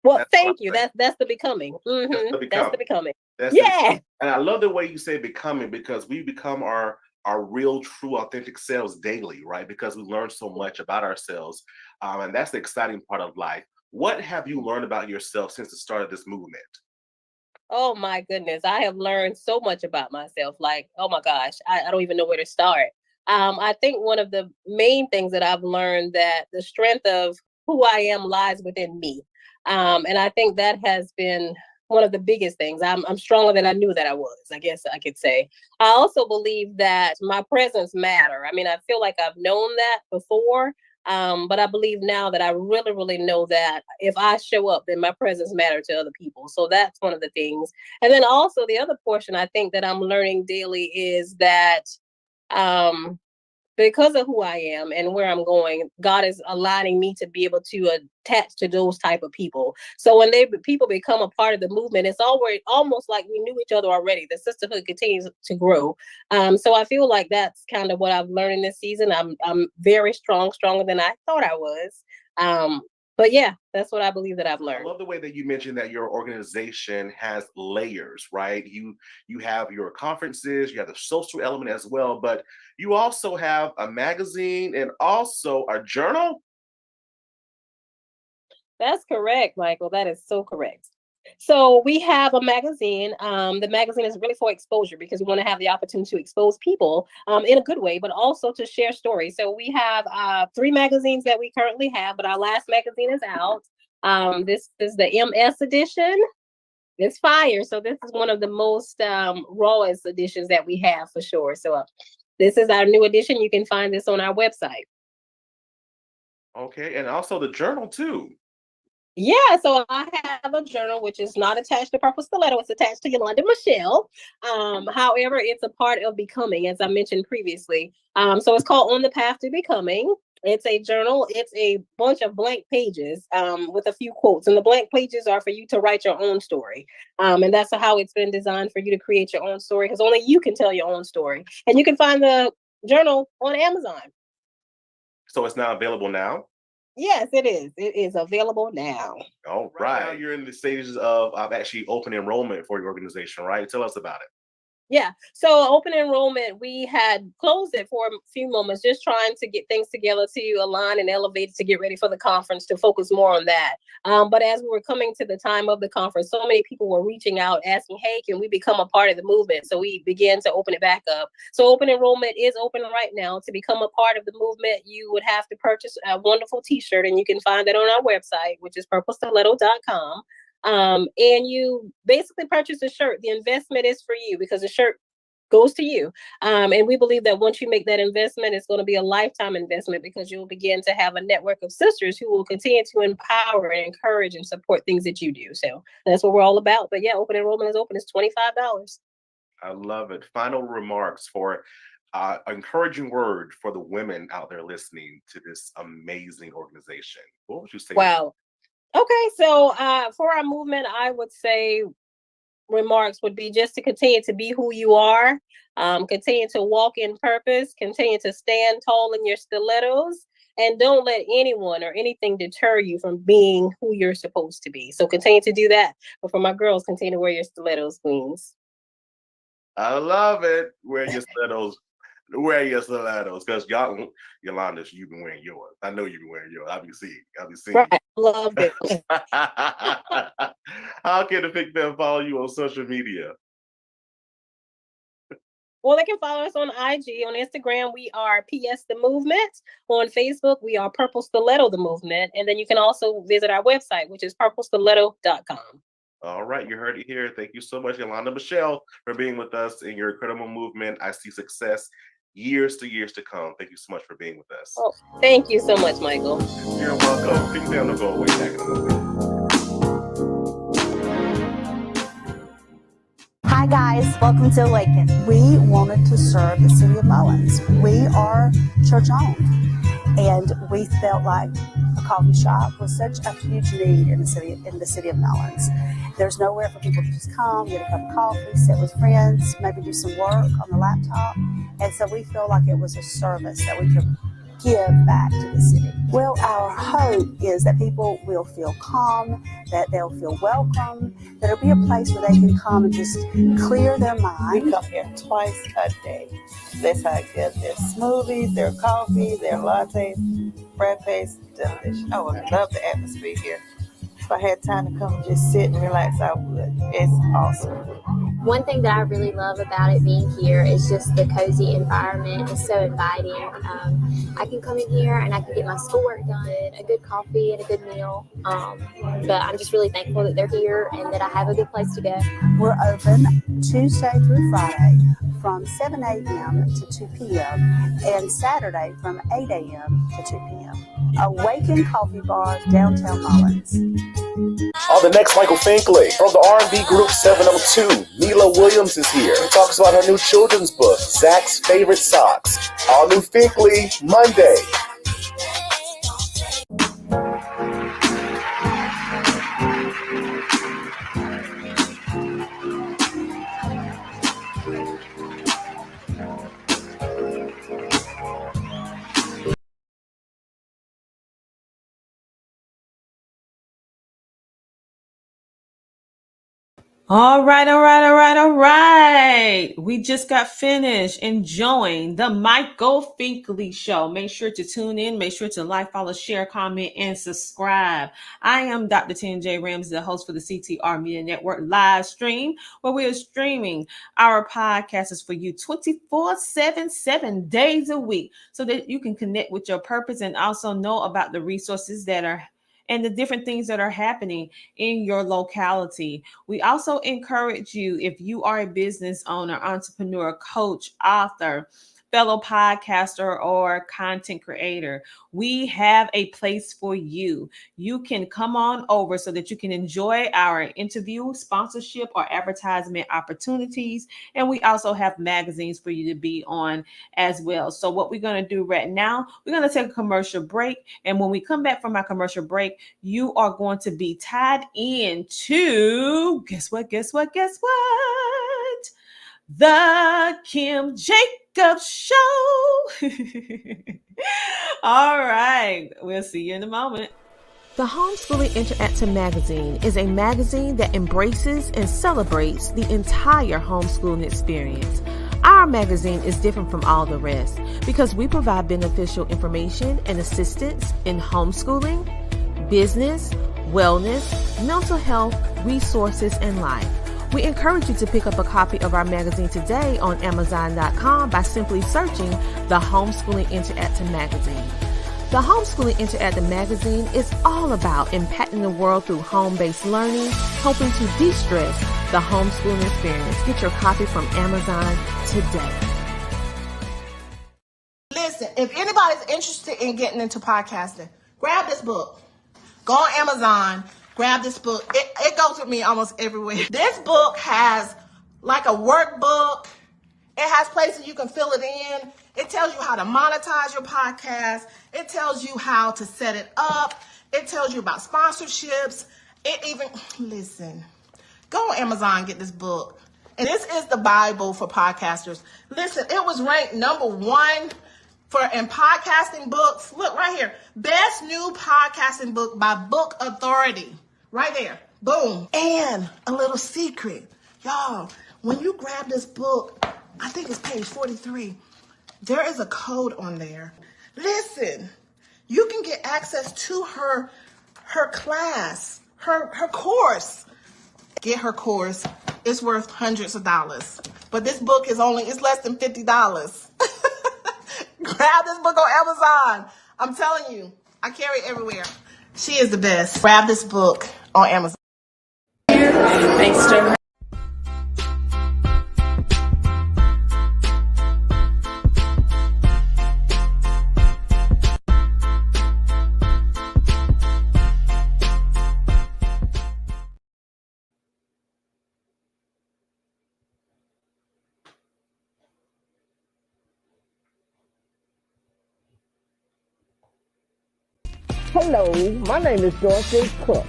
Well, thank you. That's the becoming. Mm-hmm. That's the becoming. Yeah. And I love the way you say becoming, because we become our real, true, authentic selves daily, right? Because we learn so much about ourselves. And that's the exciting part of life. What have you learned about yourself since the start of this movement? Oh my goodness. I have learned so much about myself. Like, oh my gosh, I don't even know where to start. I think one of the main things that I've learned, that the strength of who I am lies within me. And I think that has been one of the biggest things. I'm stronger than I knew that I was, I guess I could say. I also believe that my presence matter. I mean, I feel like I've known that before. But I believe now that I really, really know that if I show up, then my presence matters to other people. So that's one of the things. And then also the other portion I think that I'm learning daily is that because of who I am and where I'm going, God is aligning me to be able to attach to those type of people. So when people become a part of the movement, it's almost like we knew each other already. The sisterhood continues to grow. So I feel like that's kind of what I've learned in this season. I'm very stronger than I thought I was. But yeah, that's what I believe that I've learned. I love the way that you mentioned that your organization has layers, right? You have your conferences, you have the social element as well, but you also have a magazine and also a journal. That's correct, Michael. That is so correct. So we have a magazine. The magazine is really for exposure, because we want to have the opportunity to expose people in a good way, but also to share stories. So we have 3 magazines that we currently have, but our last magazine is out. This is the MS edition. It's fire. So this is one of the most rawest editions that we have for sure. So this is our new edition. You can find this on our website. Okay, and also the journal too. Yeah, so I have a journal which is not attached to Purple Stiletto. It's attached to Yolanda Michelle. However, it's a part of becoming, as I mentioned previously. So it's called On the Path to Becoming. It's a journal. It's a bunch of blank pages with a few quotes. And the blank pages are for you to write your own story. And that's how it's been designed, for you to create your own story, because only you can tell your own story. And you can find the journal on Amazon. So it's now available now? Yes, it is. It is available now. All right. Now you're in the stages of actually open enrollment for your organization, right? Tell us about it. Yeah. So open enrollment, we had closed it for a few moments, just trying to get things together to align and elevate to get ready for the conference, to focus more on that. But as we were coming to the time of the conference, so many people were reaching out asking, hey, can we become a part of the movement? So we began to open it back up. So open enrollment is open right now. To become a part of the movement, you would have to purchase a wonderful t-shirt, and you can find that on our website, which is purplestiletto.com. And you basically purchase a shirt. The investment is for you because the shirt goes to you. And we believe that once you make that investment, it's going to be a lifetime investment, because you'll begin to have a network of sisters who will continue to empower and encourage and support things that you do. So that's what we're all about. But yeah, open enrollment is open. It's $25. I love it. Final remarks for encouraging word for the women out there listening to this amazing organization. What would you say? Wow. Okay, so for our movement, I would say remarks would be just to continue to be who you are, continue to walk in purpose, continue to stand tall in your stilettos, and don't let anyone or anything deter you from being who you're supposed to be. So continue to do that. But for my girls, continue to wear your stilettos, queens. I love it. Wear your stilettos. Wear your stilettos, because y'all, Yolanda, you've been wearing yours. I know you've been wearing yours. I'll be seeing. Right, loved it. How can the pick them follow you on social media? Well, they can follow us on IG. On Instagram, we are PS The Movement. On Facebook, we are Purple Stiletto The Movement. And then you can also visit our website, which is purplestiletto.com. All right, you heard it here. Thank you so much, Yolanda Michelle, for being with us in your incredible movement. I see success years to come. Thank you so much for being with us. Oh, thank you so much, Michael. You're welcome. Big fan of Go Away back in a moment. Hi guys, welcome to Awaken. We wanted to serve the city of Mullins. We are church owned, and we felt like a coffee shop was such a huge need in the city of Mullins. There's nowhere for people to just come, get a cup of coffee, sit with friends, maybe do some work on the laptop. And so we feel like it was a service that we could give back to the city. Well, our hope is that people will feel calm, that they'll feel welcome, that it'll be a place where they can come and just clear their mind. We come here twice a day. That's how good their smoothies, their coffee, their lattes, frappes, delicious. I would love the atmosphere here. If I had time to come and just sit and relax, I would. It's awesome. One thing that I really love about it being here is just the cozy environment. It's so inviting. I can come in here and I can get my schoolwork done, a good coffee and a good meal. But I'm just really thankful that they're here and that I have a good place to go. We're open Tuesday through Friday from 7 a.m. to 2 p.m. and Saturday from 8 a.m. to 2 p.m. Awaken Coffee Bar, downtown Mullins. On the next Michael Finkley from the R&B group 702, Mila Williams is here. She talks about her new children's book, Zach's Favorite Socks. All new Finkley, Monday. All right. We just got finished enjoying the Michael Finkley Show. Make sure to tune in. Make sure to like, follow, share, comment, and subscribe. I am Dr. J. Ramsey, the host for the CTR Media Network live stream, where we are streaming our podcasts for you 24/7, 7 days a week, so that you can connect with your purpose and also know about the resources that are and the different things that are happening in your locality. We also encourage you, if you are a business owner, entrepreneur, coach, author, fellow podcaster, or content creator, we have a place for you. You can come on over so that you can enjoy our interview, sponsorship, or advertisement opportunities. And we also have magazines for you to be on as well. So what we're going to do right now, we're going to take a commercial break. And when we come back from our commercial break, you are going to be tied into, guess what? The Kim Jacobs Show. All right. We'll see you in a moment. The Homeschooling Interactive Magazine is a magazine that embraces and celebrates the entire homeschooling experience. Our magazine is different from all the rest because we provide beneficial information and assistance in homeschooling, business, wellness, mental health, resources, and life. We encourage you to pick up a copy of our magazine today on Amazon.com by simply searching the Homeschooling Interactive Magazine. The Homeschooling Interactive Magazine is all about impacting the world through home-based learning, helping to de-stress the homeschooling experience. Get your copy from Amazon today. Listen, if anybody's interested in getting into podcasting, grab this book. Go on Amazon, grab this book. It goes with me almost everywhere. This book has like a workbook. It has places you can fill it in. It tells you how to monetize your podcast. It tells you how to set it up. It tells you about sponsorships. It even, listen, go on Amazon, get this book. And this is the Bible for podcasters. Listen, it was ranked #1 in podcasting books. Look right here. Best new podcasting book by Book Authority. Right there. Boom. And a little secret. Y'all, when you grab this book, I think it's page 43. There is a code on there. Listen, you can get access to her class, her course. Get her course. It's worth hundreds of dollars. But this book is it's less than $50. Grab this book on Amazon. I'm telling you, I carry it everywhere. She is the best. Grab this book on Amazon. Thanks to her. Hello, my name is Dorothy Cook,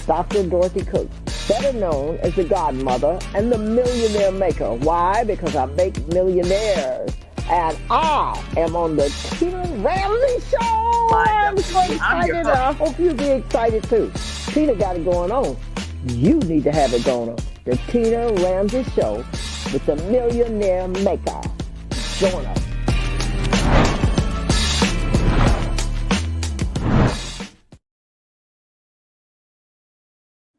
Dr. Dorothy Cook, better known as the godmother and the millionaire maker. Why? Because I make millionaires. And I am on the Tina Ramsey Show. I'm so excited. I hope you'll be excited too. Tina got it going on. You need to have it going on. The Tina Ramsey Show with the millionaire maker. Join us.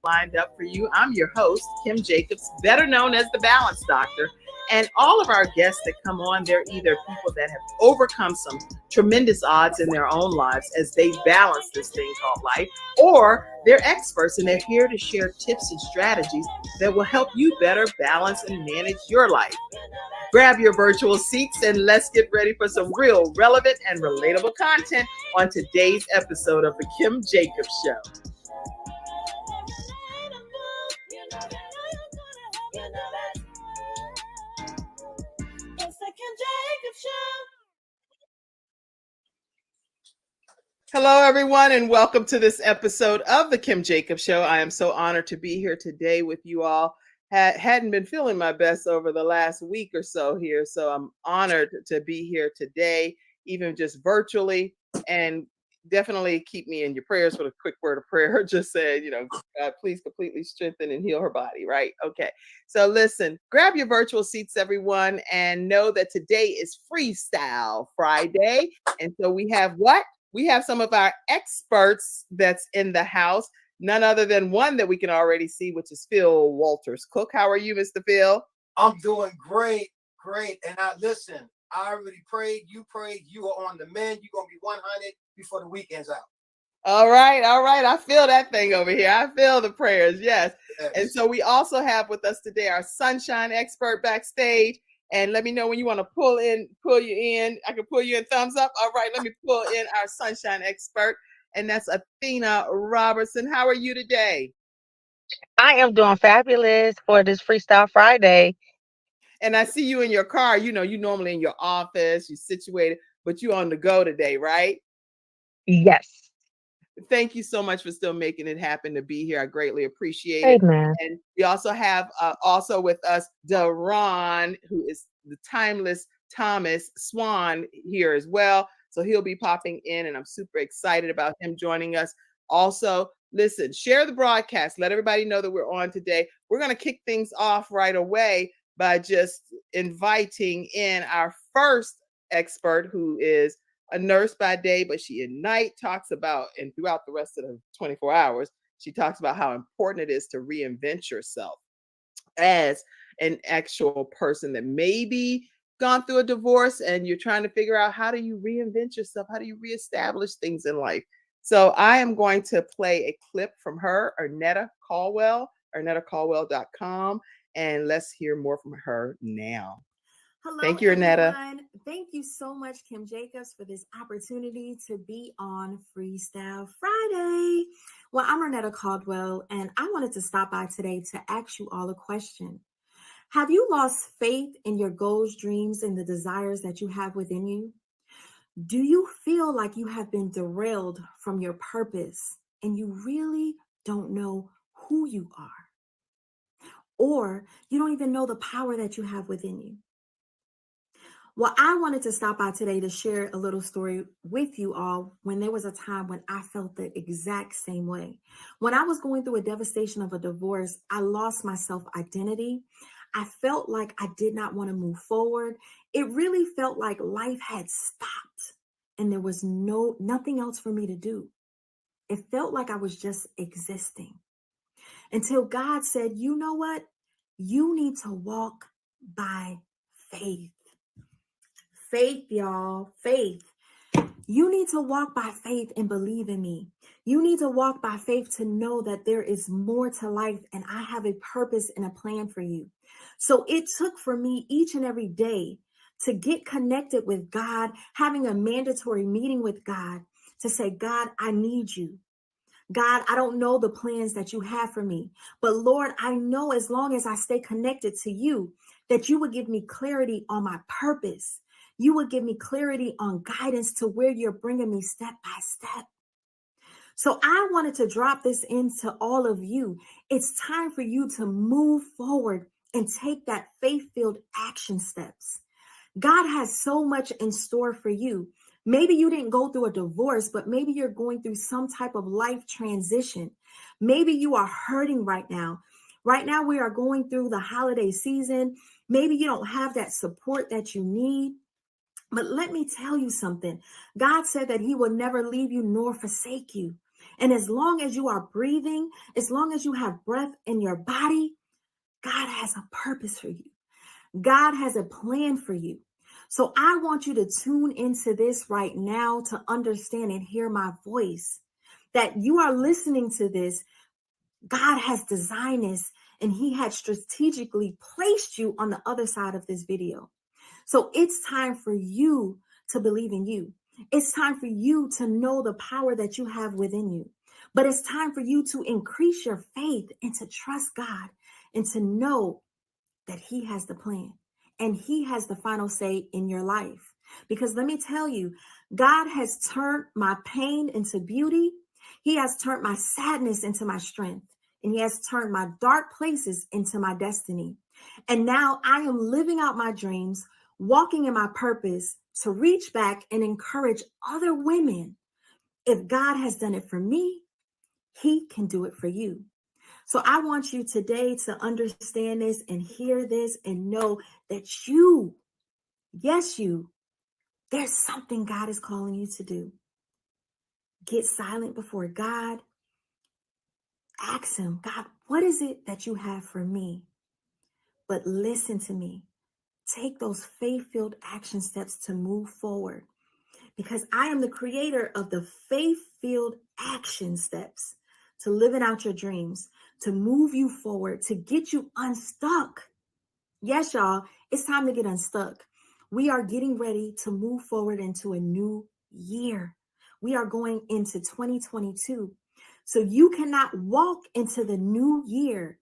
Lined up for you. I'm your host, Kim Jacobs, better known as the Balance Doctor. And all of our guests that come on, they're either people that have overcome some tremendous odds in their own lives as they balance this thing called life, or they're experts and they're here to share tips and strategies that will help you better balance and manage your life. Grab your virtual seats and let's get ready for some real relevant and relatable content on today's episode of the Kim Jacobs Show. Hello, everyone, and welcome to this episode of the Kim Jacobs Show. I am so honored to be here today with you all. Hadn't been feeling my best over the last week or so here, so I'm honored to be here today, even just virtually. And definitely keep me in your prayers with a quick word of prayer. Just said, God, please completely strengthen and heal her body, right? Okay. So listen, grab your virtual seats, everyone, and know that today is Freestyle Friday. And so we have what? We have some of our experts that's in the house, none other than one that we can already see, which is Phil Walters Cook. How are you, Mr. Phil? I'm doing great. And listen, I already prayed, you are on the mend. You're going to be 100 before the weekend's out. All right. I feel that thing over here. I feel the prayers, yes. And so we also have with us today our sunshine expert backstage. And let me know when you want to pull you in. I can pull you in, thumbs up. All right, let me pull in our sunshine expert. And that's Athena Robertson. How are you today? I am doing fabulous for this Freestyle Friday. And I see you in your car. You normally in your office, you're situated, but you're on the go today, right? Yes. Thank you so much for still making it happen to be here. I greatly appreciate it. Amen. And we also have also with us Deron, who is the timeless Thomas Swan here as well. So he'll be popping in, and I'm super excited about him joining us. Also, listen, share the broadcast. Let everybody know that we're on today. We're going to kick things off right away by just inviting in our first expert, who is a nurse by day, but she at night talks about, and throughout the rest of the 24 hours, she talks about how important it is to reinvent yourself as an actual person that maybe gone through a divorce and you're trying to figure out, how do you reinvent yourself? How do you reestablish things in life? So I am going to play a clip from her, Arnetta Caldwell, ArnettaCaldwell.com, and let's hear more from her now. Hello, thank you, Arnetta. everyone. Thank you so much, Kim Jacobs, for this opportunity to be on Freestyle Friday. Well, I'm Arnetta Caldwell, and I wanted to stop by today to ask you all a question. Have you lost faith in your goals, dreams, and the desires that you have within you? Do you feel like you have been derailed from your purpose and you really don't know who you are? Or you don't even know the power that you have within you? Well, I wanted to stop by today to share a little story with you all when there was a time when I felt the exact same way. When I was going through a devastation of a divorce, I lost my self-identity. I felt like I did not want to move forward. It really felt like life had stopped and there was nothing else for me to do. It felt like I was just existing until God said, you know what? You need to walk by faith. Faith, y'all, faith. You need to walk by faith and believe in me. You need to walk by faith to know that there is more to life and I have a purpose and a plan for you. So it took for me each and every day to get connected with God, having a mandatory meeting with God to say, God, I need you. God, I don't know the plans that you have for me, but Lord, I know as long as I stay connected to you, that you would give me clarity on my purpose. You would give me clarity on guidance to where you're bringing me step by step. So I wanted to drop this into all of you. It's time for you to move forward and take that faith-filled action steps. God has so much in store for you. Maybe you didn't go through a divorce, but maybe you're going through some type of life transition. Maybe you are hurting right now. Right now, we are going through the holiday season. Maybe you don't have that support that you need. But let me tell you something. God said that he will never leave you nor forsake you. And as long as you are breathing, as long as you have breath in your body, God has a purpose for you. God has a plan for you. So I want you to tune into this right now to understand and hear my voice. That you are listening to this. God has designed this and he had strategically placed you on the other side of this video. So it's time for you to believe in you. It's time for you to know the power that you have within you. But it's time for you to increase your faith and to trust God and to know that he has the plan and he has the final say in your life. Because let me tell you, God has turned my pain into beauty. He has turned my sadness into my strength. And he has turned my dark places into my destiny. And now I am living out my dreams, walking in my purpose to reach back and encourage other women. If God has done it for me, he can do it for you. So I want you today to understand this and hear this and know that you, yes, there's something God is calling you to do. Get silent before God. Ask him, God, what is it that you have for me? But listen to me. Take those faith-filled action steps to move forward because I am the creator of the faith-filled action steps to living out your dreams, to move you forward, to get you unstuck. Yes, y'all, it's time to get unstuck. We are getting ready to move forward into a new year. We are going into 2022. So you cannot walk into the new year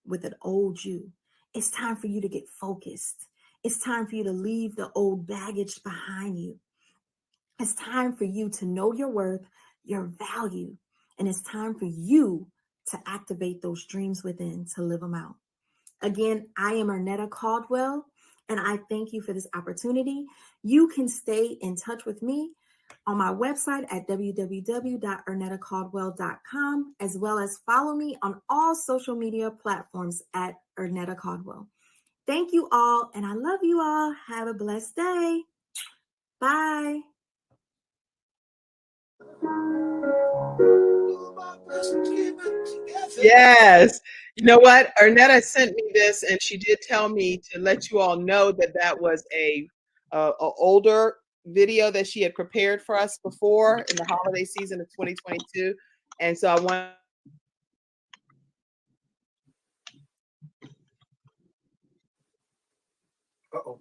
with an old you. It's time for you to get focused. It's time for you to leave the old baggage behind you. It's time for you to know your worth, your value, and it's time for you to activate those dreams within to live them out. Again, I am Arnetta Caldwell, and I thank you for this opportunity. You can stay in touch with me on my website at www.ernettacaldwell.com, as well as follow me on all social media platforms at Ernetta Caldwell. Thank you all, and I love you all. Have a blessed day. Bye. Yes. You know what? Ernetta sent me this, and she did tell me to let you all know that that was a older video that she had prepared for us before in the holiday season of 2022. And so I want Uh-oh.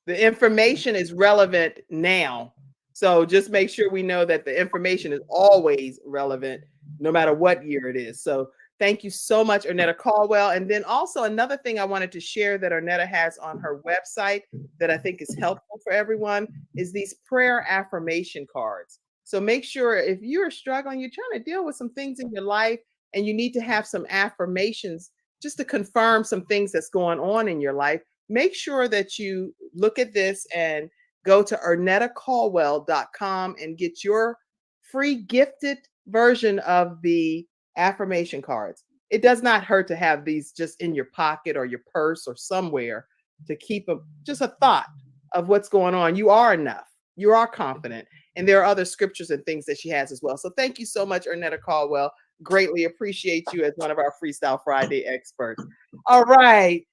the information is relevant now. So just make sure we know that the information is always relevant, no matter what year it is. So thank you so much, Ernetta Caldwell. And then also another thing I wanted to share that Ernetta has on her website that I think is helpful for everyone is these prayer affirmation cards. So make sure if you're struggling, you're trying to deal with some things in your life and you need to have some affirmations just to confirm some things that's going on in your life, make sure that you look at this and go to ernettacaldwell.com and get your free gifted version of the affirmation cards. It does not hurt to have these just in your pocket or your purse or somewhere to keep just a thought of what's going on. You are enough. You are confident. And there are other scriptures and things that she has as well. So thank you so much, Ernetta Caldwell. Greatly appreciate you as one of our Freestyle Friday experts. All right.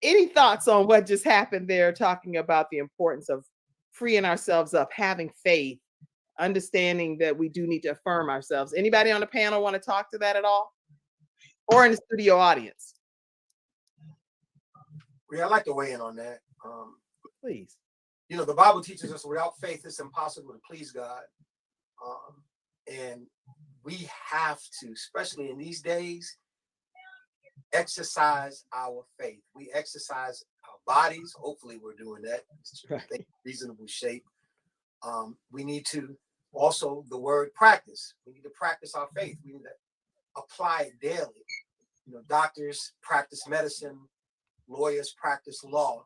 Any thoughts on what just happened there, talking about the importance of freeing ourselves up, having faith, understanding that we do need to affirm ourselves? Anybody on the panel want to talk to that at all? Or in the studio audience? Yeah, I'd like to weigh in on that. Please. You know, the Bible teaches us without faith, it's impossible to please God. And we have to, especially in these days, exercise our faith. We exercise our bodies. Hopefully we're doing that. Right. Reasonable shape. We need to also, the word practice. We need to practice our faith. We need to apply it daily. You know, doctors practice medicine, lawyers practice law.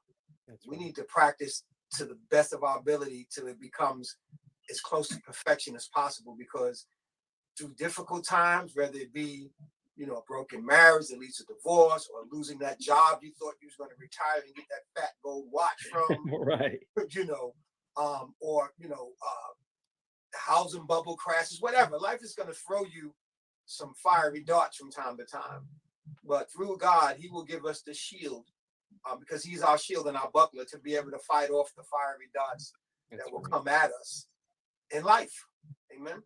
We need to practice to the best of our ability till it becomes as close to perfection as possible, because through difficult times, whether it be, you know, a broken marriage that leads to divorce, or losing that job you thought you was going to retire and get that fat gold watch from, right? You know, or you know, the housing bubble crashes, whatever. Life is going to throw you some fiery darts from time to time, but through God, He will give us the shield, because He's our shield and our buckler to be able to fight off the fiery darts that will come at us in life. Amen.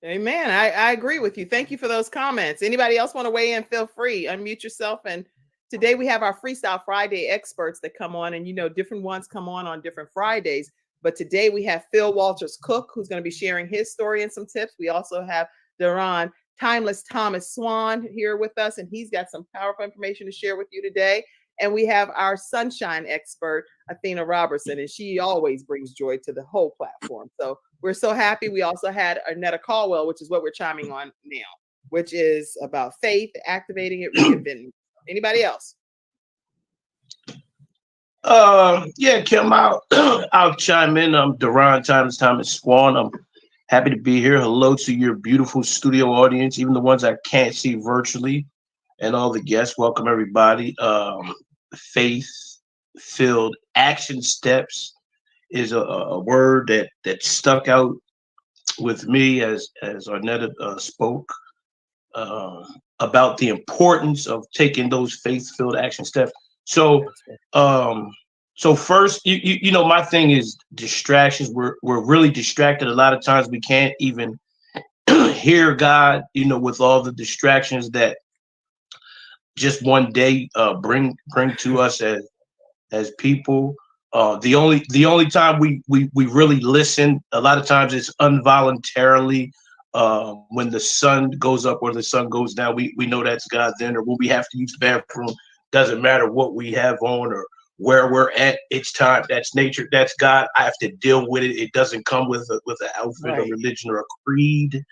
Amen. I agree with you. Thank you for those comments. Anybody else want to weigh in? Feel free. Unmute yourself. And today we have our Freestyle Friday experts that come on, and you know, different ones come on different Fridays. But today we have Phil Walters Cook, who's going to be sharing his story and some tips. We also have Duran Timeless Thomas Swan here with us, and he's got some powerful information to share with you today. And we have our sunshine expert, Athena Robertson, and she always brings joy to the whole platform. So we're so happy. We also had Ernetta Caldwell, which is what we're chiming on now, which is about faith, activating it, reinventing. Anybody else? Yeah, Kim, I'll chime in. I'm Duran Thomas Swan. I'm happy to be here. Hello to your beautiful studio audience, even the ones I can't see virtually, and all the guests. Welcome, everybody. Faith-filled action steps is a word that stuck out with me as Ernetta spoke about the importance of taking those faith-filled action steps. So first, you know, my thing is distractions. We're really distracted a lot of times. We can't even hear God, you know, with all the distractions that just one day bring to us as people. The only time we really listen, a lot of times it's involuntarily. When the sun goes up or the sun goes down, we know that's God then, or when we have to use the bathroom. Doesn't matter what we have on or where we're at. It's time. That's nature. That's God. I have to deal with it. It doesn't come with an outfit, right, or religion or a creed.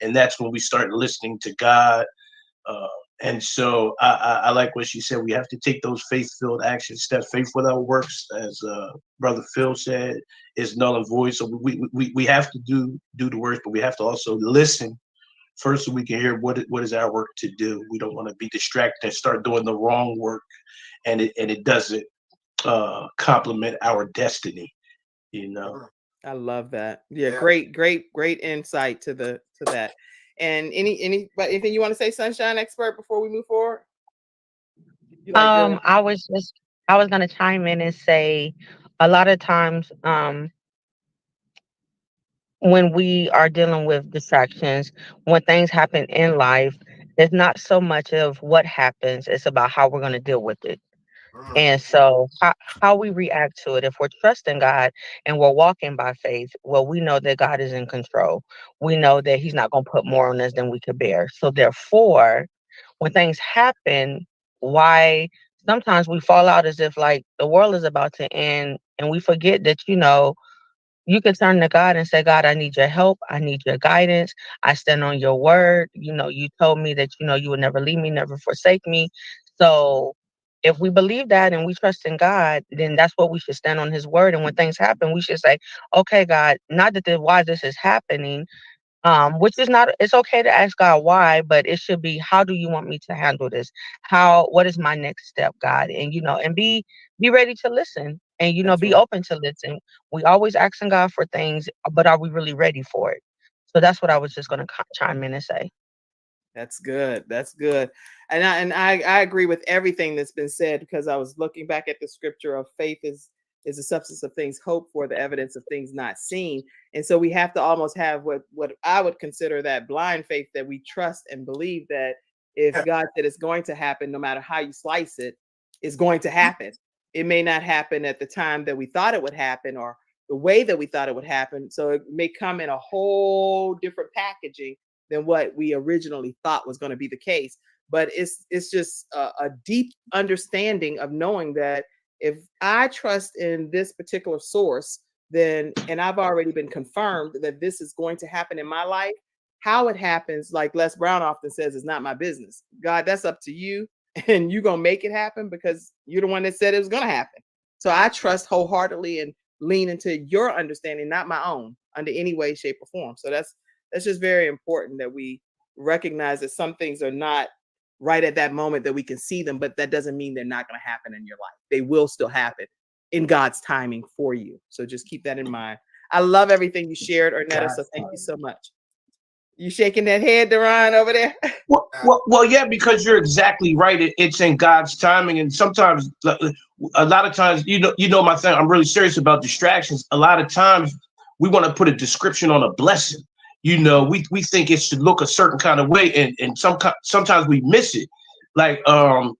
And that's when we start listening to God And so I like what she said. We have to take those faith-filled action steps. Faith without works, as Brother Phil said, is null and void. So we have to do the work, but we have to also listen first so we can hear what is our work to do. We don't want to be distracted and start doing the wrong work, and it doesn't complement our destiny, you know. I love that. Yeah, great insight to that. And anything you want to say, Sunshine Expert, before we move forward? I was gonna chime in and say a lot of times when we are dealing with distractions, when things happen in life, it's not so much of what happens, it's about how we're gonna deal with it. And so how we react to it, if we're trusting God and we're walking by faith, well, we know that God is in control. We know that He's not going to put more on us than we could bear. So therefore, when things happen, why sometimes we fall out as if like the world is about to end and we forget that, you can turn to God and say, God, I need your help. I need your guidance. I stand on your word. You told me that, you would never leave me, never forsake me. So if we believe that and we trust in God, then that's what we should stand on his word. And when things happen, we should say, okay, God, not that why this is happening, which is not, it's okay to ask God why, but it should be, how do you want me to handle this? What is my next step, God? And, and be ready to listen and, be open to listen. We always asking God for things, but are we really ready for it? So that's what I was just going to chime in and say. That's good. That's good. And I agree with everything that's been said, because I was looking back at the scripture of faith is the substance of things hoped for, the evidence of things not seen. And so we have to almost have what I would consider that blind faith, that we trust and believe that if God said it's going to happen, no matter how you slice it, it's going to happen. It may not happen at the time that we thought it would happen or the way that we thought it would happen. So it may come in a whole different packaging than what we originally thought was going to be the case. But it's just a deep understanding of knowing that if I trust in this particular source, then, and I've already been confirmed that this is going to happen in my life, how it happens, like Les Brown often says, is not my business. God, that's up to you, and you're going to make it happen because you're the one that said it was going to happen. So I trust wholeheartedly and lean into your understanding, not my own, under any way, shape, or form. So that's just very important that we recognize that some things are not right at that moment, that we can see them, but that doesn't mean they're not going to happen in your life. They will still happen in God's timing for you. So just keep that in mind. I love everything you shared, Ornetta. So thank you so much. You shaking that head, Deron, over there? Well, yeah, because you're exactly right. It's in God's timing, and sometimes, a lot of times, you know, my thing. I'm really serious about distractions. A lot of times, we want to put a description on a blessing. You know, we think it should look a certain kind of way, and sometimes we miss it. Like out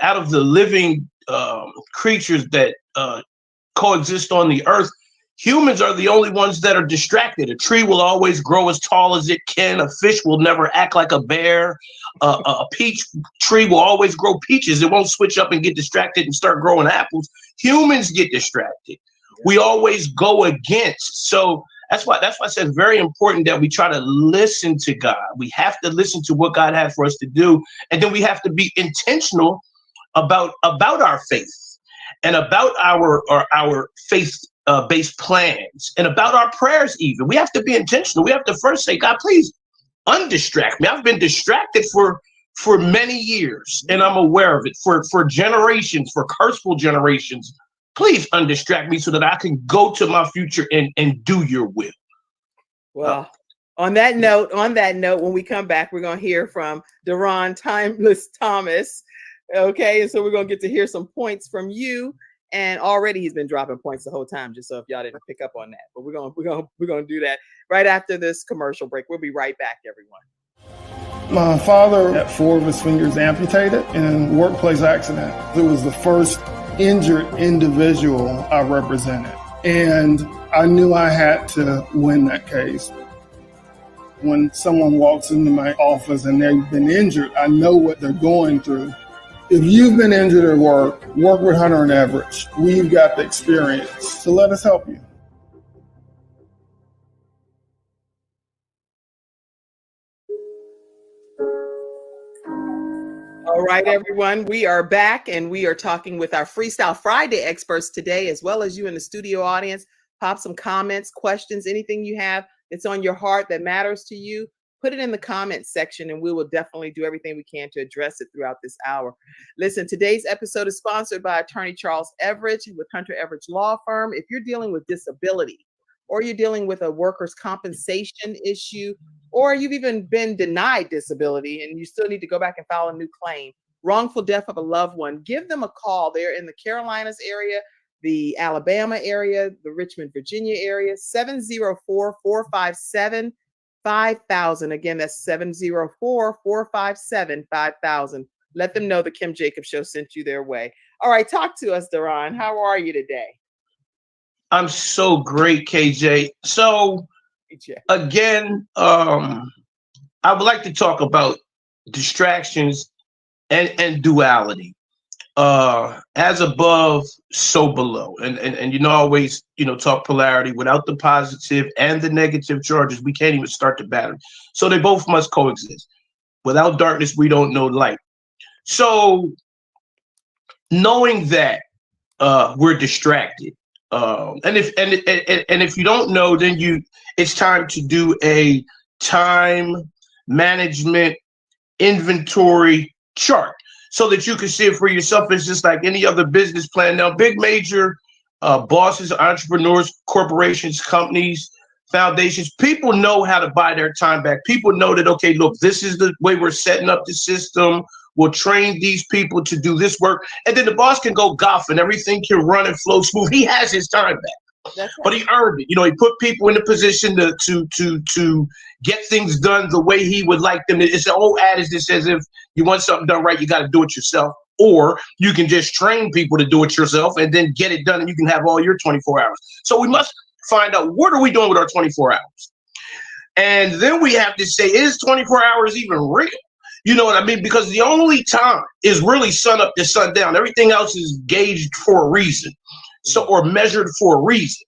of the living creatures that coexist on the earth, humans are the only ones that are distracted. A tree will always grow as tall as it can. A fish will never act like a bear. A peach tree will always grow peaches. It won't switch up and get distracted and start growing apples. Humans get distracted. We always go against. So that's why I said it's very important that we try to listen to God. We have to listen to what God has for us to do, and then we have to be intentional about our faith and about our faith based plans and about our prayers. Even we have to be intentional. We have to first say, God, please undistract me. I've been distracted for many years, and I'm aware of it, for generations, for curseful generations. Please undistract me so that I can go to my future and do your will. Well, on that note, when we come back, we're going to hear from Deron Timeless Thomas. Okay, and so we're going to get to hear some points from you. And already he's been dropping points the whole time, just so if y'all didn't pick up on that. But we're going to do that right after this commercial break. We'll be right back, everyone. My father had 4 of his fingers amputated in a workplace accident. It was the first injured individual I represented, and I knew I had to win that case. When someone walks into my office and they've been injured, I know what they're going through. If you've been injured at work with Hunter and Everett. We've got the experience, so let us help you. All right, everyone. We are back and we are talking with our Freestyle Friday experts today, as well as you in the studio audience. Pop some comments, questions, anything you have that's on your heart that matters to you. Put it in the comments section and we will definitely do everything we can to address it throughout this hour. Listen, today's episode is sponsored by attorney Charles Everidge with Hunter Everidge Law Firm. If you're dealing with disability or you're dealing with a workers' compensation issue, or you've even been denied disability and you still need to go back and file a new claim, wrongful death of a loved one, give them a call. They're in the Carolinas area, the Alabama area, the Richmond, Virginia area, 704-457-5000. Again, that's 704-457-5000. Let them know the Kim Jacobs Show sent you their way. All right, talk to us, Daron. How are you today? I'm so great, KJ. So again, I would like to talk about distractions and duality. As above, so below. And you know, always, talk polarity. Without the positive and the negative charges, we can't even start the battery. So they both must coexist. Without darkness, we don't know light. So knowing that we're distracted, and if you don't know, then it's time to do a time management inventory chart so that you can see it for yourself. It's just like any other business plan. Now, big major bosses, entrepreneurs, corporations, companies, foundations, people know how to buy their time back. People know that, okay, look, this is the way we're setting up the system. We'll train these people to do this work. And then the boss can go golf and everything can run and flow smooth. He has his time back. But he earned it. He put people in the position to get things done the way he would like them. It's an old adage that says if you want something done right, you got to do it yourself. Or you can just train people to do it yourself and then get it done and you can have all your 24 hours. So we must find out, what are we doing with our 24 hours? And then we have to say, is 24 hours even real? You know what I mean? Because the only time is really sun up to sundown. Everything else is gauged for a reason. Or measured for a reason.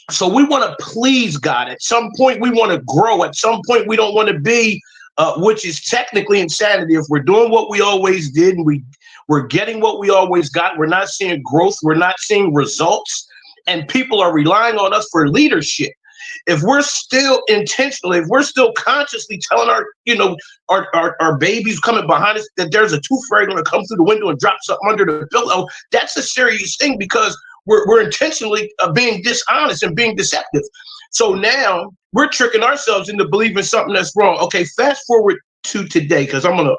So we want to please God. At some point, we want to grow. At some point, we don't want to be, which is technically insanity. If we're doing what we always did and we're getting what we always got, we're not seeing growth, we're not seeing results, and people are relying on us for leadership. If we're still intentionally, if we're still consciously telling our babies coming behind us that there's a tooth fairy going to come through the window and drop something under the pillow, that's a serious thing because we're intentionally being dishonest and being deceptive. So now we're tricking ourselves into believing something that's wrong. Okay, fast forward to today, because I'm gonna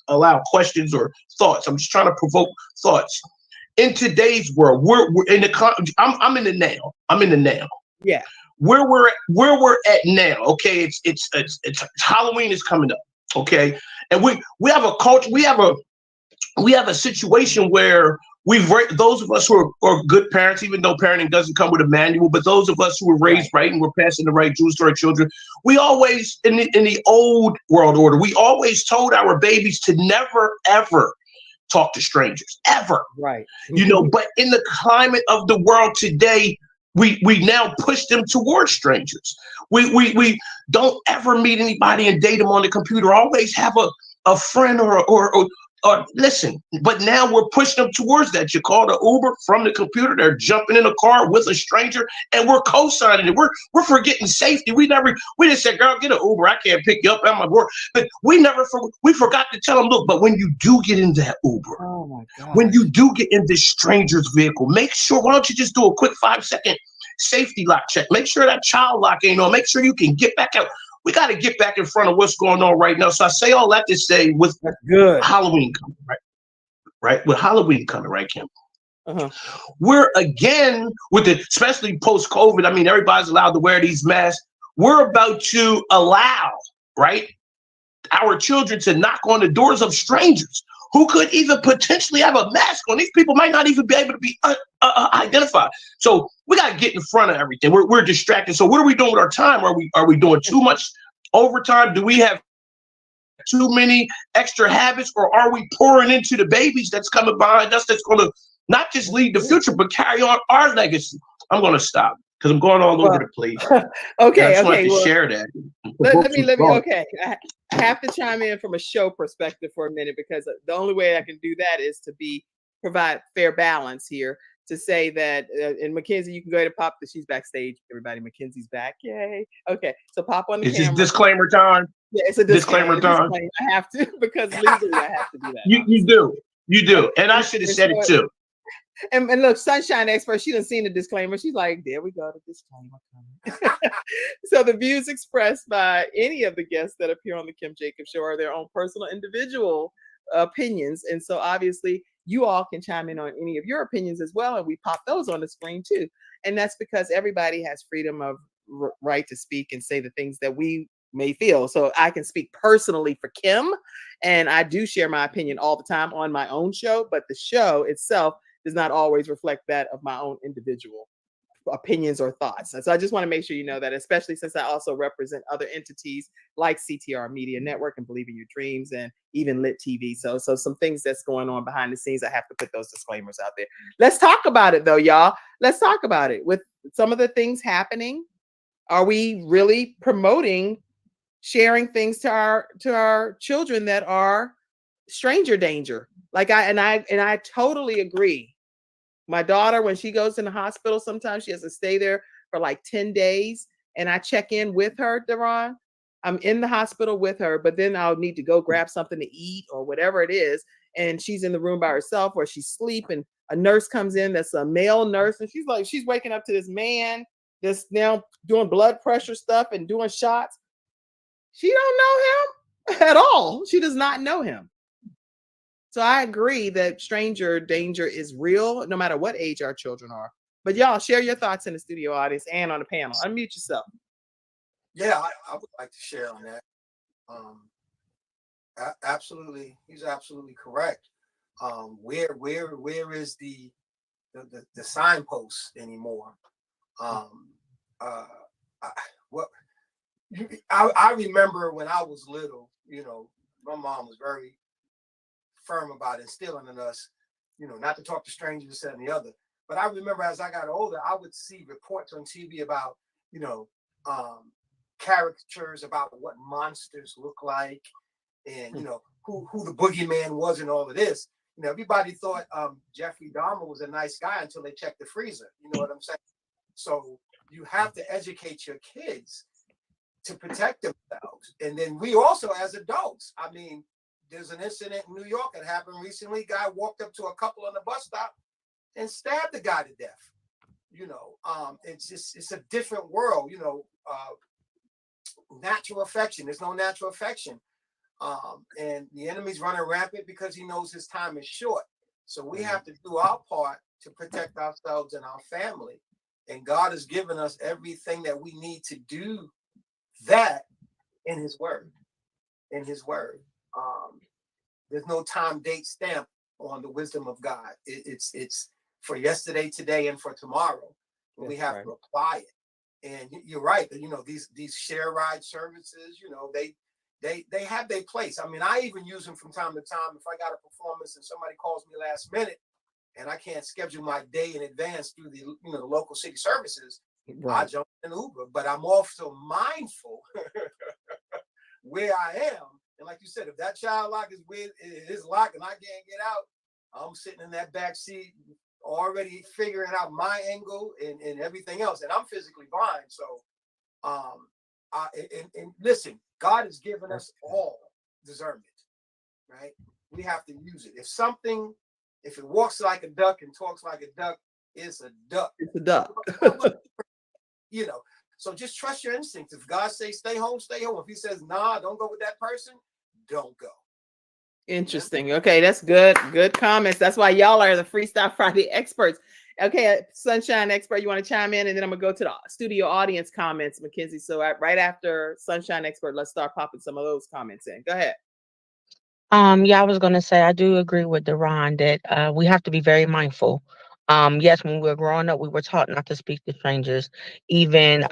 allow questions or thoughts. I'm just trying to provoke thoughts. In today's world, we're in the. I'm in the now. I'm in the now. Yeah. Where we're at now. Okay, it's Halloween is coming up. Okay, and we have a culture. We have a situation where those of us who are good parents, even though parenting doesn't come with a manual, but those of us who were raised right and we're passing the right jewels to our children, we always, in the old world order, we always told our babies to never, ever talk to strangers, ever. Right. But in the climate of the world today, we now push them towards strangers. We don't ever meet anybody and date them on the computer. Always have a friend or listen, but now we're pushing them towards that. You call the Uber from the computer, they're jumping in a car with a stranger, and we're co-signing it. We're forgetting safety. We just said, girl, get an Uber. I can't pick you up at my work. But we forgot to tell them, look, but when you do get in that Uber, oh my God, when you do get in this stranger's vehicle, make sure, why don't you just do a quick 5-second safety lock check? Make sure that child lock ain't on. Make sure you can get back out. We got to get back in front of what's going on right now. So I say all that to say, with Halloween coming, right? With Halloween coming, right, Kim? We're again especially post-COVID. I mean, everybody's allowed to wear these masks. We're about to allow, right, our children to knock on the doors of strangers who could even potentially have a mask on. These people might not even be able to be identified. So we got to get in front of everything. We're distracted. So what are we doing with our time? Are we doing too much overtime? Do we have too many extra habits, or are we pouring into the babies that's coming behind us that's going to not just lead the future, but carry on our legacy? I'm going to stop. because I'm going all over Well, the place. And I okay, just wanted okay. to Well, share that. let me. Okay, I have to chime in from a show perspective for a minute because the only way I can do that is to provide fair balance here. To say that, and Mackenzie, you can go ahead and pop that she's backstage. Everybody, Mackenzie's back. Yay. Okay, so pop on the Is this camera. disclaimer time? Yeah, it's a Disclaimer time. disclaimer. I have to because legally I have to do that. You do, and I should have said it too. And look, Sunshine Expert, she done seen the disclaimer. She's like, there we go, the disclaimer. So the views expressed by any of the guests that appear on the Kim Jacobs Show are their own personal individual opinions. And so obviously you all can chime in on any of your opinions as well. And we pop those on the screen too. And that's because everybody has freedom of right to speak and say the things that we may feel. So I can speak personally for Kim, and I do share my opinion all the time on my own show, but the show itself does not always reflect that of my own individual opinions or thoughts. And so I just want to make sure you know that, especially since I also represent other entities like CTR Media Network and Believe in Your Dreams and even Lit TV. So some things that's going on behind the scenes, I have to put those disclaimers out there. Let's talk about it though, y'all. Let's talk about it. With some of the things happening, are we really promoting sharing things to our children that are stranger danger? Like I totally agree. My daughter, when she goes in the hospital, sometimes she has to stay there for like 10 days. And I check in with her, Deron. I'm in the hospital with her, but then I'll need to go grab something to eat or whatever it is. And she's in the room by herself or she's asleep. And a nurse comes in that's a male nurse. And she's waking up to this man that's now doing blood pressure stuff and doing shots. She don't know him at all. She does not know him. So I agree that stranger danger is real, no matter what age our children are. But y'all share your thoughts in the studio audience and on the panel. Unmute yourself. Yeah, I would like to share on that. Absolutely, he's absolutely correct. Where is the signpost anymore? I remember when I was little, my mom was very firm about instilling in us, not to talk to strangers, this, that, and the other. But I remember as I got older, I would see reports on TV about, caricatures about what monsters look like and, who the boogeyman was and all of this. Everybody thought Jeffrey Dahmer was a nice guy until they checked the freezer. You know what I'm saying? So you have to educate your kids to protect themselves. And then we also, as adults, there's an incident in New York that happened recently. Guy walked up to a couple on the bus stop and stabbed the guy to death. It's a different world. Natural affection. There's no natural affection, and the enemy's running rampant because he knows his time is short. So we have to do our part to protect ourselves and our family. And God has given us everything that we need to do that in His Word. In His Word. There's no time, date, stamp on the wisdom of God. It's for yesterday, today, and for tomorrow. We have to apply it. And you're right. These share ride services. They have their place. I even use them from time to time. If I got a performance and somebody calls me last minute, and I can't schedule my day in advance through the the local city services, I jump in an Uber. But I'm also mindful where I am. And like you said, if that child lock is locked and I can't get out, I'm sitting in that back seat already figuring out my angle and everything else. And I'm physically blind. So, and listen, God has given us all discernment, right? We have to use it. If it walks like a duck and talks like a duck, it's a duck. It's a duck. So just trust your instincts. If God says stay home, stay home. If He says nah, don't go with that person, don't go. Interesting. Okay, that's good. Good comments. That's why y'all are the Freestyle Friday experts. Okay, Sunshine Expert, you want to chime in, and then I'm gonna go to the studio audience comments, Mackenzie. So right after Sunshine Expert, let's start popping some of those comments in. Go ahead. Yeah, I was gonna say I do agree with Deron that we have to be very mindful. Yes, when we were growing up, we were taught not to speak to strangers. Even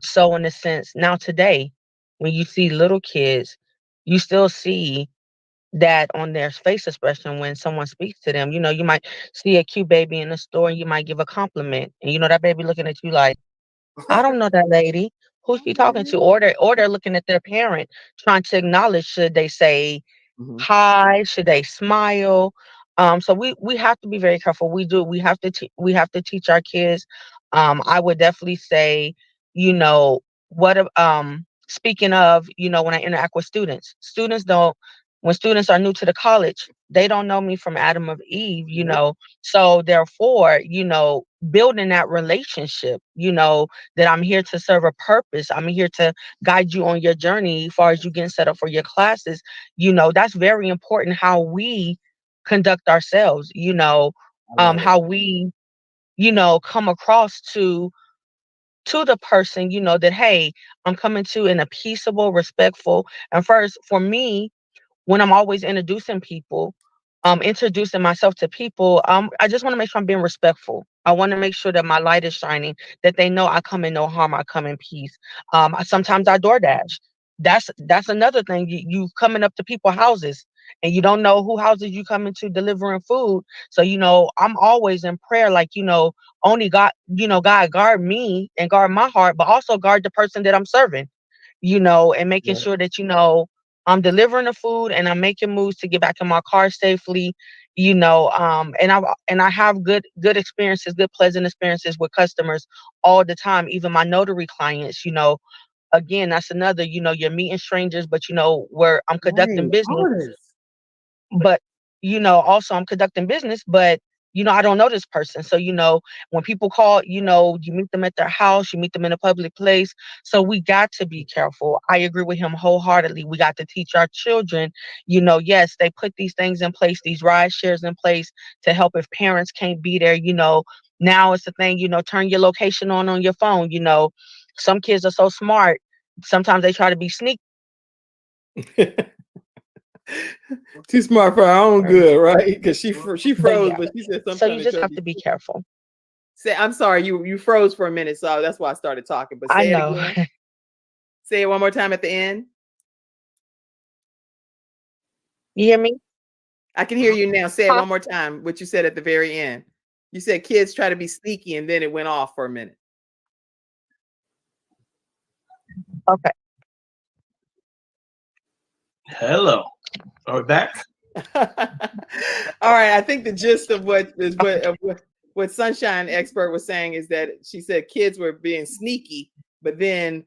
so, in a sense, now today, when you see little kids, you still see that on their face expression when someone speaks to them. You might see a cute baby in the store and you might give a compliment, and that baby looking at you like, I don't know that lady. Who's she talking to? Or they're looking at their parent, trying to acknowledge, should they say hi? Should they smile? So we have to be very careful. We have to we have to teach our kids. I would definitely say, you know, speaking of, when I interact with students don't, when students are new to the college, they don't know me from Adam of Eve, so therefore, building that relationship, that I'm here to serve a purpose. I'm here to guide you on your journey as far as you getting set up for your classes. That's very important, how we conduct ourselves, how we, come across to the person, that, hey, I'm coming to in a peaceable, respectful, and first for me, when I'm always introducing myself to people, I just want to make sure I'm being respectful. I want to make sure that my light is shining, that they know I come in no harm, I come in peace. Sometimes I DoorDash. That's another thing. You coming up to people's houses and you don't know who houses you coming to delivering food. So, I'm always in prayer, like, only God, God guard me and guard my heart, but also guard the person that I'm serving, and making sure that, I'm delivering the food and I'm making moves to get back in my car safely, and I have good experiences, good pleasant experiences with customers all the time, even my notary clients, again, that's another, you're meeting strangers, but where I'm conducting business, but also I'm conducting business, but I don't know this person. So, when people call, you meet them at their house, you meet them in a public place. So we got to be careful. I agree with him wholeheartedly. We got to teach our children, yes, they put these things in place, these ride shares in place to help if parents can't be there, now it's the thing, turn your location on your phone. Some kids are so smart. Sometimes they try to be sneaky. Too smart for our own good, right? Because she froze, but she said something. So you just have to be careful. Say, I'm sorry, you froze for a minute, so that's why I started talking. But say it again. Say it one more time at the end. You hear me? I can hear you now. Say it one more time. What you said at the very end. You said kids try to be sneaky, and then it went off for a minute. Okay. Hello. Are we back? All right. I think the gist of what Sunshine Expert was saying is that she said kids were being sneaky, but you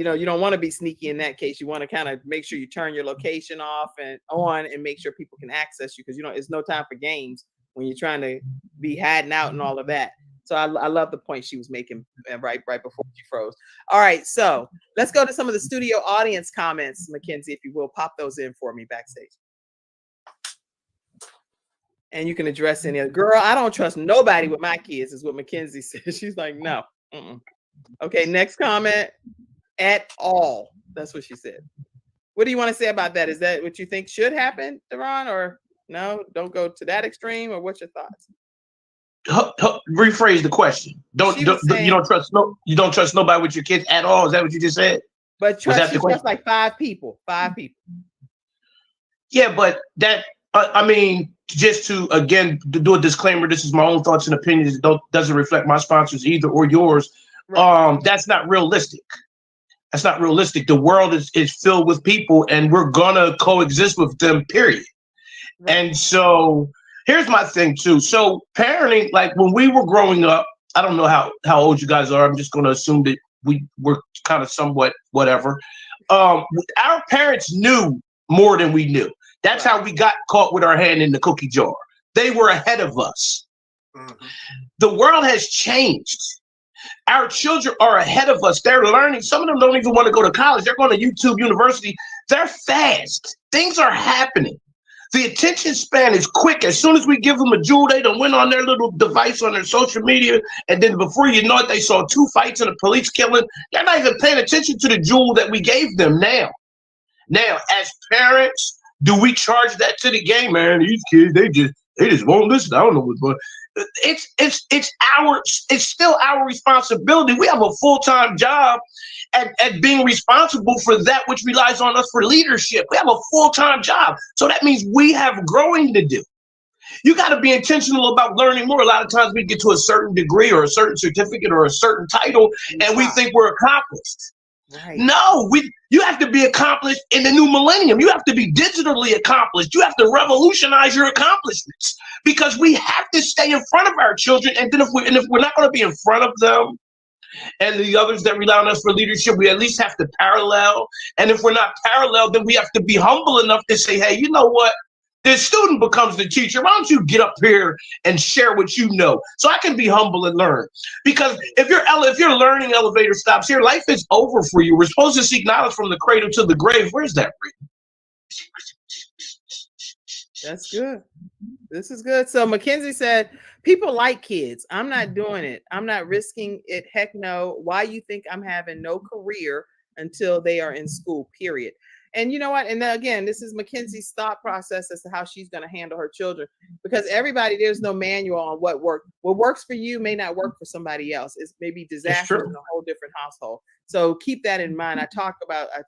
don't want to be sneaky in that case. You want to kind of make sure you turn your location off and on and make sure people can access you, because it's no time for games when you're trying to be hiding out and all of that. So I love the point she was making right before she froze. All right, so let's go to some of the studio audience comments, Mackenzie, if you will, pop those in for me backstage. And you can address any other. Girl, I don't trust nobody with my kids, is what Mackenzie said. She's like, no. Okay, next comment. At all. That's what she said. What do you want to say about that? Is that what you think should happen, Deron, or no? Don't go to that extreme, or what's your thoughts? Rephrase the question. You don't trust nobody with your kids at all. Is that what you just said? But trust like 5 people. 5 people. Yeah, but that I mean, just to again to do a disclaimer, this is my own thoughts and opinions. It doesn't reflect my sponsors either or yours. Right. That's not realistic. That's not realistic. The world is filled with people, and we're gonna coexist with them. Period. Right. And so here's my thing too. So parenting, like when we were growing up, I don't know how old you guys are. I'm just gonna assume that we were kind of somewhat whatever. Our parents knew more than we knew. That's how we got caught with our hand in the cookie jar. They were ahead of us. Mm-hmm. The world has changed. Our children are ahead of us. They're learning. Some of them don't even want to go to college. They're going to YouTube University. They're fast. Things are happening. The attention span is quick. As soon as we give them a jewel, they done went on their little device on their social media, and then before you know it, they saw 2 fights and a police killing. They're not even paying attention to the jewel that we gave them now. Now, as parents, do we charge that to the game, man? These kids, they just won't listen. I don't know what's going on. It's still our responsibility. We have a full-time job at being responsible for that which relies on us for leadership. We have a full-time job. So that means we have growing to do. You got to be intentional about learning more. A lot of times we get to a certain degree or a certain certificate or a certain title, and we think we're accomplished. Right. No, you have to be accomplished in the new millennium. You have to be digitally accomplished. You have to revolutionize your accomplishments because we have to stay in front of our children. And then if we're not going to be in front of them and the others that rely on us for leadership, we at least have to parallel. And if we're not parallel, then we have to be humble enough to say, hey, you know what? The student becomes the teacher. Why don't you get up here and share what you know so I can be humble and learn? Because if you're learning elevator stops here, life is over for you. We're supposed to seek knowledge from the cradle to the grave. Where's that? That's good. This is good. So Mackenzie said, people like kids. I'm not doing it. I'm not risking it. Heck no. Why you think I'm having no career until they are in school, period. And you know what? And then again, this is Mackenzie's thought process as to how she's going to handle her children, because there's no manual on what works for you may not work for somebody else. It's maybe disaster in a whole different household. So keep that in mind. I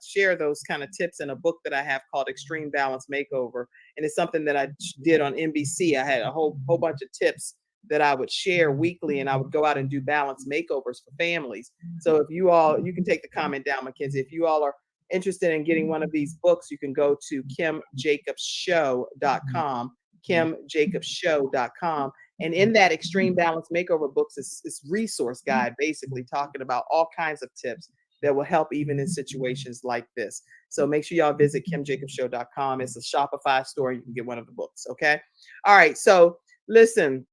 share those kind of tips in a book that I have called Extreme Balance Makeover. And it's something that I did on NBC. I had a whole bunch of tips that I would share weekly, and I would go out and do balance makeovers for families. So if you can take the comment down, Mackenzie, if you all are interested in getting one of these books, you can go to kimjacobsshow.com, kimjacobsshow.com. And in that Extreme Balance Makeover books is resource guide, basically talking about all kinds of tips that will help even in situations like this. So make sure y'all visit kimjacobsshow.com. It's a Shopify store. You can get one of the books. Okay. All right. So listen,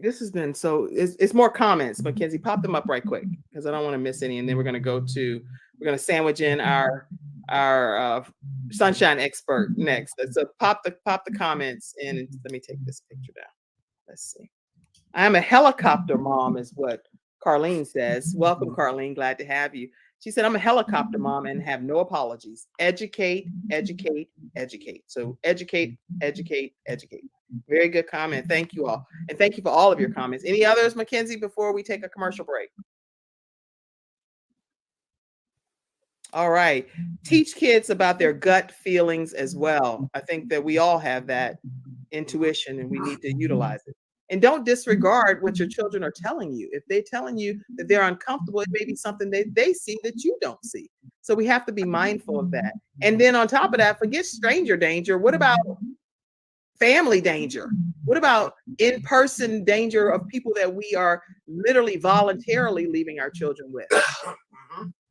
this has been it's more comments. Mackenzie, pop them up right quick because I don't want to miss any. And then we're going to sandwich in our sunshine expert next. So pop the comments in, and let me take this picture down. Let's see. I am a helicopter mom is what Carlene says. Welcome, Carlene. Glad to have you. She said, I'm a helicopter mom and have no apologies. Educate, educate, educate. So educate, educate, educate. Very good comment. Thank you all. And thank you for all of your comments. Any others, Mackenzie, before we take a commercial break? All right. Teach kids about their gut feelings as well. I think that we all have that intuition and we need to utilize it. And don't disregard what your children are telling you. If they're telling you that they're uncomfortable, it may be something that they see that you don't see. So we have to be mindful of that. And then on top of that, forget stranger danger. What about family danger? What about in-person danger of people that we are literally voluntarily leaving our children with?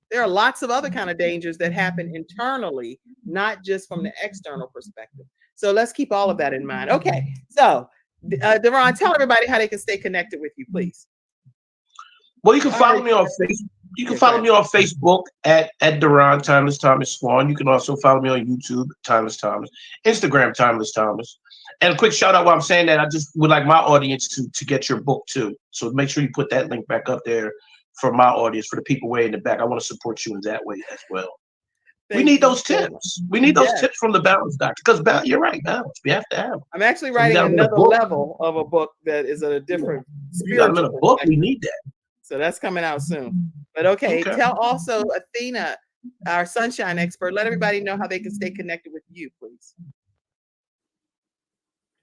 There are lots of other kind of dangers that happen internally, not just from the external perspective. So let's keep all of that in mind. Okay, so Deron, tell everybody how they can stay connected with you, please. Well, you can follow me on Facebook. You can follow me on Facebook at Deron Timeless Thomas Swan. You can also follow me on YouTube, Timeless Thomas, Instagram, Timeless Thomas. And a quick shout out while I'm saying that, I just would like my audience to get your book too. So make sure you put that link back up there for my audience, for the people way in the back. I want to support you in that way as well. We need those tips. We need those tips from the balance doctor, because you're right, balance. We have to have them. I'm actually writing another level of a book that is a different spiritual a book. We need that. So that's coming out soon. But okay, tell also Athena, our sunshine expert, let everybody know how they can stay connected with you, please.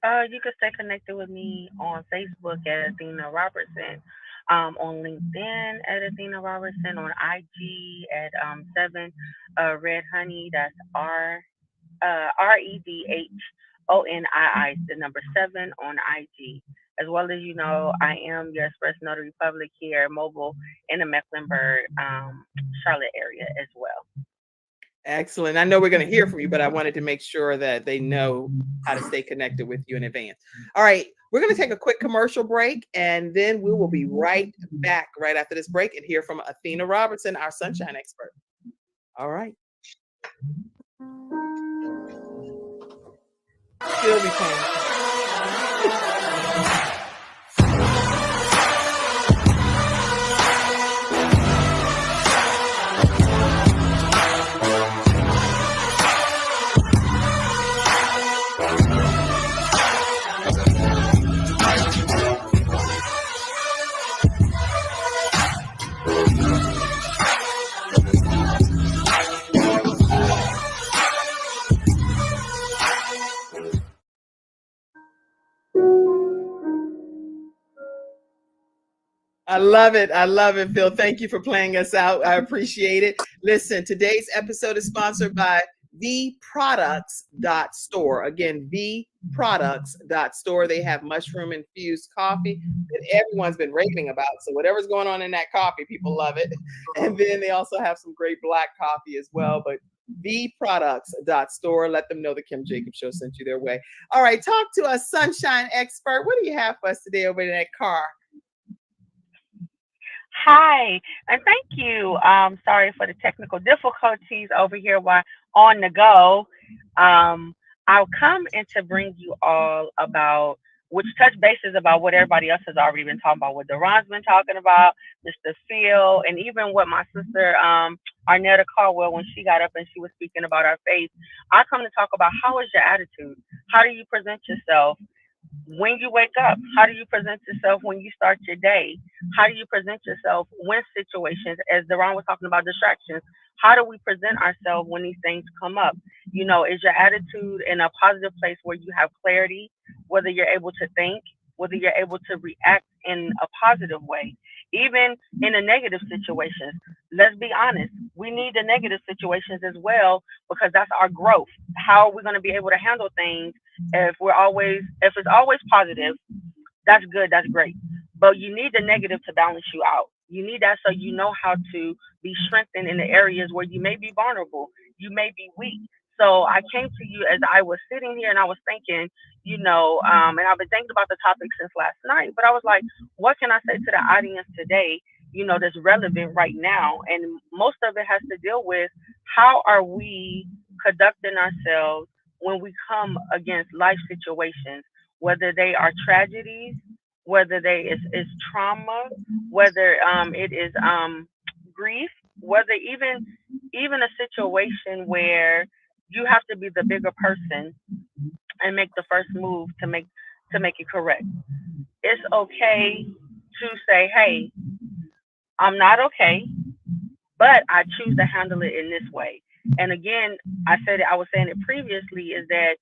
You can stay connected with me on Facebook at Athena Robertson, on LinkedIn at Athena Robertson, on IG at 7 Red Honey. That's REDHONII, the number 7 on IG. As well as, I am your Express Notary Public here, mobile in the Mecklenburg, Charlotte area as well. Excellent. I know we're going to hear from you, but I wanted to make sure that they know how to stay connected with you in advance. All right. We're going to take a quick commercial break, and then we will be right back right after this break and hear from Athena Robertson, our sunshine expert. All right. Still be paying. I love it. I love it, Phil. Thank you for playing us out. I appreciate it. Listen, today's episode is sponsored by theproducts.store. Again, theproducts.store. They have mushroom infused coffee that everyone's been raving about. So whatever's going on in that coffee, people love it. And then they also have some great black coffee as well. But theproducts.store. Let them know the Kim Jacobs Show sent you their way. All right, talk to us, sunshine expert. What do you have for us today over in that car? Hi, and thank you. Sorry for the technical difficulties over here while on the go. I'll come in to bring you all about, which touch bases about what everybody else has already been talking about, what Deron's been talking about, Mr. Phil, and even what my sister Arnetta Caldwell, when she got up and she was speaking about our faith. I come to talk about, how is your attitude? How do you present yourself when you wake up? How do you present yourself when you start your day? How do you present yourself when situations, as Deron was talking about distractions, how do we present ourselves when these things come up? You know, is your attitude in a positive place where you have clarity, whether you're able to think, whether you're able to react in a positive way, even in a negative situations? Let's be honest, we need the negative situations as well, because that's our growth. How are we going to be able to handle things if it's always positive? That's good, that's great. But you need the negative to balance you out. You need that so you know how to be strengthened in the areas where you may be vulnerable, you may be weak. So I came to you as I was sitting here and I was thinking, and I've been thinking about the topic since last night, but I was like, what can I say to the audience today, that's relevant right now? And most of it has to deal with, how are we conducting ourselves when we come against life situations, whether they are tragedies, whether it's trauma, whether it is grief, whether even a situation where you have to be the bigger person and make the first move to make it correct. It's okay to say, hey, I'm not okay, but I choose to handle it in this way. And again, I was saying it previously, is that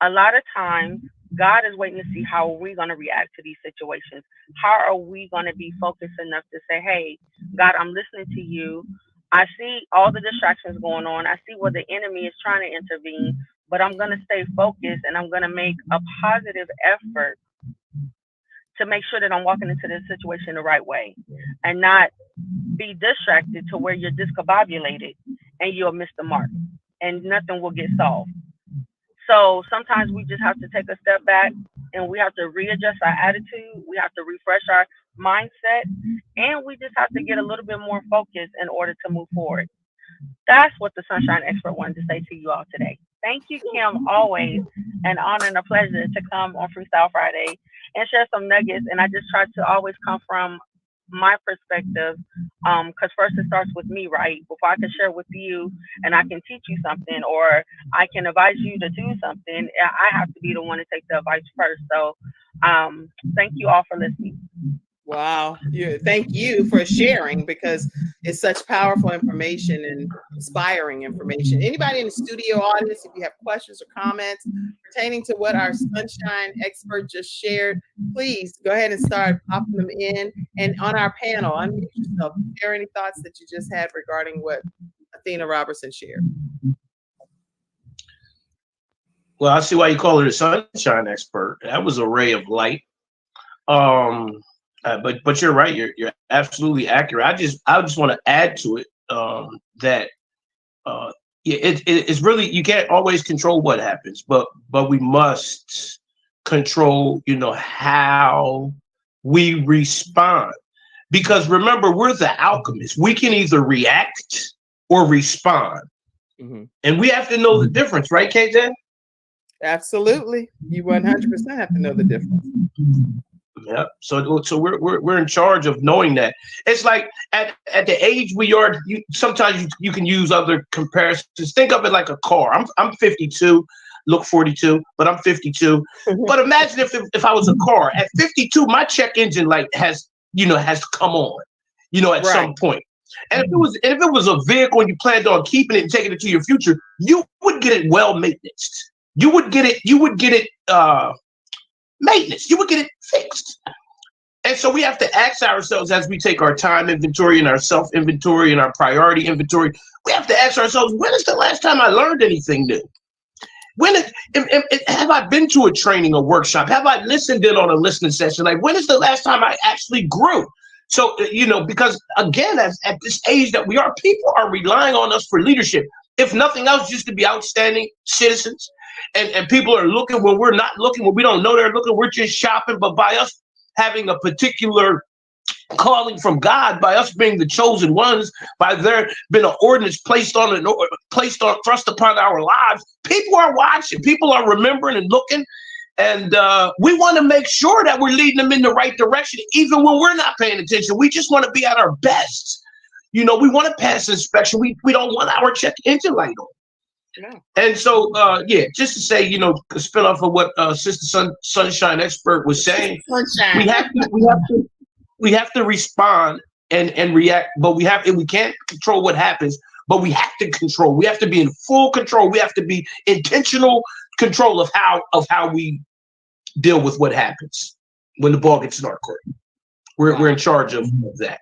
a lot of times God is waiting to see how are we going to react to these situations. How are we going to be focused enough to say, hey, God, I'm listening to you. I see all the distractions going on. I see where the enemy is trying to intervene, but I'm going to stay focused and I'm going to make a positive effort to make sure that I'm walking into this situation the right way and not be distracted to where you're discombobulated and you'll miss the mark and nothing will get solved. So sometimes we just have to take a step back and we have to readjust our attitude. We have to refresh our mindset, and we just have to get a little bit more focused in order to move forward. That's what the Sunshine Expert wanted to say to you all today. Thank you, Kim. Always an honor and a pleasure to come on Freestyle Friday and share some nuggets. And I just try to always come from my perspective, because first it starts with me, right? Before I can share with you and I can teach you something, or I can advise you to do something, I have to be the one to take the advice first. So thank you all for listening. Wow. Thank you for sharing, because it's such powerful information and inspiring information. Anybody in the studio audience, if you have questions or comments pertaining to what our Sunshine Expert just shared, please go ahead and start popping them in. And on our panel, unmute yourself. Share any thoughts that you just had regarding what Athena Robertson shared. Well, I see why you call her the Sunshine Expert. That was a ray of light. But you're right. You're absolutely accurate. I just want to add to it that it's really, you can't always control what happens, but we must control, how we respond. Because remember, we're the alchemists. We can either react or respond, and we have to know the difference, right, KJ? Absolutely, you 100% have to know the difference. Yeah. So we're in charge of knowing that. It's like at the age we are, sometimes you can use other comparisons. Think of it like a car. I'm 52, look 42, but I'm 52. But imagine if I was a car at 52, my check engine light has to come on, at some point. And if it was a vehicle and you planned on keeping it and taking it to your future, you would get it well maintenance. You would get it maintenance. You would get it fixed. And so So we have to ask ourselves as we take our time inventory and our self inventory and our priority inventory, we have to ask ourselves, when is the last time I learned anything new? Have I been to a training or workshop? Have I listened in on a listening session? Like, when is the last time I actually grew? So, because again, at this age that we are, people are relying on us for leadership. If nothing else, just to be outstanding citizens. And people are looking when we're not looking, when we don't know they're looking, we're just shopping. But by us having a particular calling from God, by us being the chosen ones, by there being an ordinance placed on thrust upon our lives, people are watching, people are remembering and looking, and we want to make sure that we're leading them in the right direction, even when we're not paying attention. We just want to be at our best. We want to pass inspection. We don't want our check engine light on. No. And so, just to say, spin off of what Sister Sunshine Expert was saying, Sunshine. we have to respond and react, but we can't control what happens, but we have to control. We have to be in full control. We have to be intentional control of how we deal with what happens when the ball gets in our court. We're in charge of that.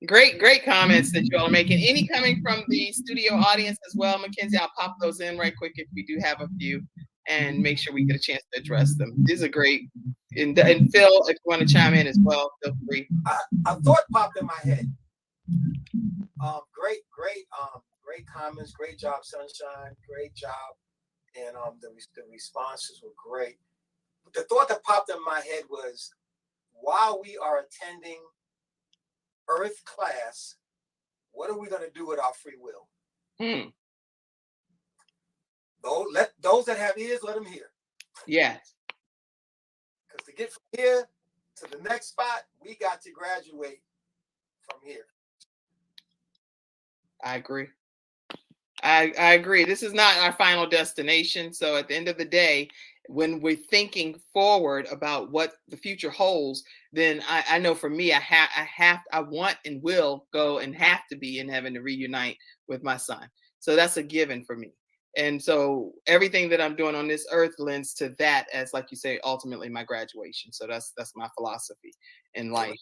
Great comments that you all are making. Any coming from the studio audience as well, Mackenzie? I'll pop those in right quick if we do have a few, and make sure we get a chance to address them. These are great. And Phil, if you want to chime in as well, feel free. A thought popped in my head. Great comments. Great job, Sunshine. Great job. And the responses were great. But the thought that popped in my head was, while we are attending Earth class, what are we going to do with our free will? Those that have ears, let them hear. Yes. Because to get from here to the next spot, we got to graduate from here. I agree. I agree. This is not our final destination. So at the end of the day, when we're thinking forward about what the future holds, then I know for me, I want and will go and have to be in heaven to reunite with my son. So that's a given for me. And so everything that I'm doing on this earth lends to that as, like you say, ultimately my graduation. So that's my philosophy in life.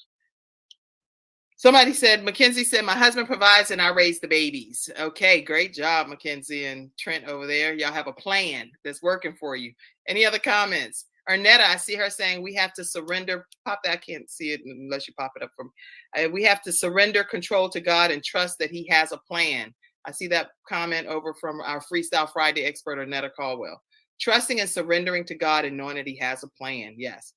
Somebody said, Mackenzie said, my husband provides and I raise the babies. Okay, great job, Mackenzie and Trent over there. Y'all have a plan that's working for you. Any other comments? Arnetta, I see her saying we have to surrender. Pop that. I can't see it unless you pop it up from. We have to surrender control to God and trust that he has a plan. I see that comment over from our Freestyle Friday expert, Arnetta Caldwell. Trusting and surrendering to God and knowing that he has a plan. Yes.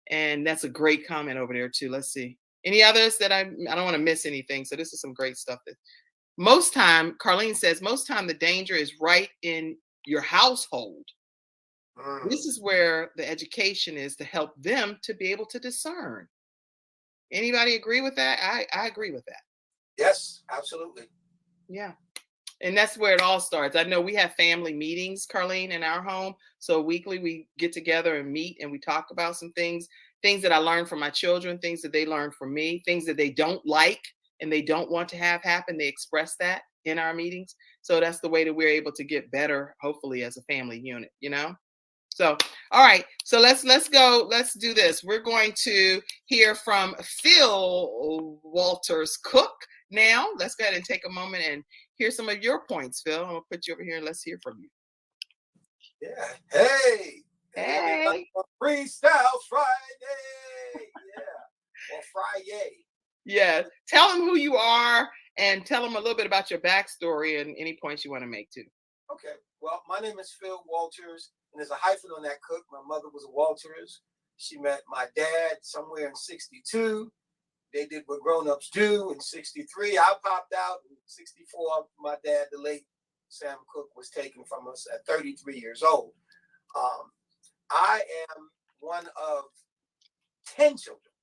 And that's a great comment over there too. Let's see. Any others that I don't want to miss anything. So this is some great stuff. That most time, Carlene says, most time the danger is right in your household. This is where the education is to help them to be able to discern. Anybody agree with that? I agree with that. Yes, absolutely. Yeah. And that's where it all starts. I know we have family meetings, Carlene, in our home. So weekly we get together and meet and we talk about some things that I learned from my children, things that they learned from me, things that they don't like and they don't want to have happen. They express that in our meetings. So that's the way that we're able to get better, hopefully, as a family unit, So, all right. So let's go. Let's do this. We're going to hear from Phil Walters Cook now. Let's go ahead and take a moment and hear some of your points, Phil. I'm going to put you over here and let's hear from you. Yeah. Hey. Freestyle Friday. Yeah. Or Friday. Yeah. Tell them who you are and tell them a little bit about your backstory and any points you want to make too. Okay. Well, my name is Phil Walters, and there's a hyphen on that Cook. My mother was a Walters. She met my dad somewhere in 62. They did what grown-ups do in 63. I popped out in 64. My dad, the late Sam Cook, was taken from us at 33 years old. I am one of 10 children.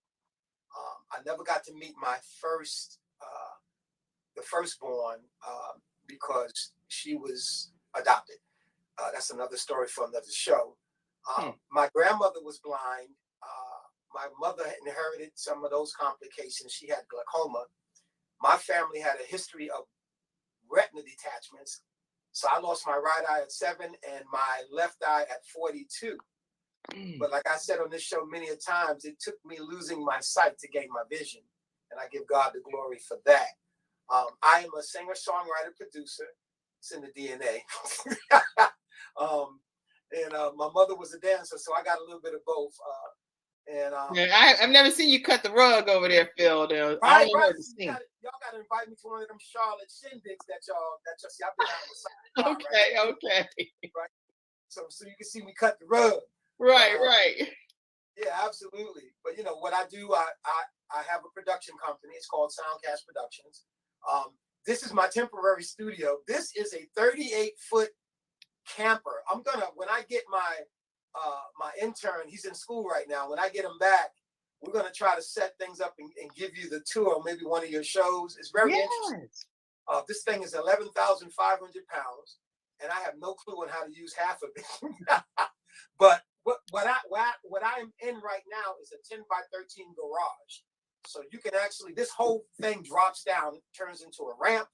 I never got to meet my the firstborn, because she was adopted. That's another story for another show. My grandmother was blind. My mother inherited some of those complications. She had glaucoma. My family had a history of retina detachments. So I lost my right eye at 7 and my left eye at 42. But like I said on this show many a times, it took me losing my sight to gain my vision. And I give God the glory for that. I am a singer, songwriter, producer. It's in the DNA. My mother was a dancer, so I got a little bit of both. I've never seen you cut the rug over there, Phil. Right. Y'all got to invite me to one of them Charlotte shindigs that y'all see. I've been out on the side. Okay. Right. So you can see me cut the rug. Right. Yeah, absolutely. But you know what I do? I have a production company. It's called Soundcast Productions. This is my temporary studio. This is a 38-foot camper. When I get my intern, he's in school right now. When I get him back, we're gonna try to set things up and give you the tour, maybe one of your shows. It's very interesting. This thing is 11,500 pounds, and I have no clue on how to use half of it. But what I'm in right now is a 10 by 13 garage. So you can actually, this whole thing drops down, turns into a ramp.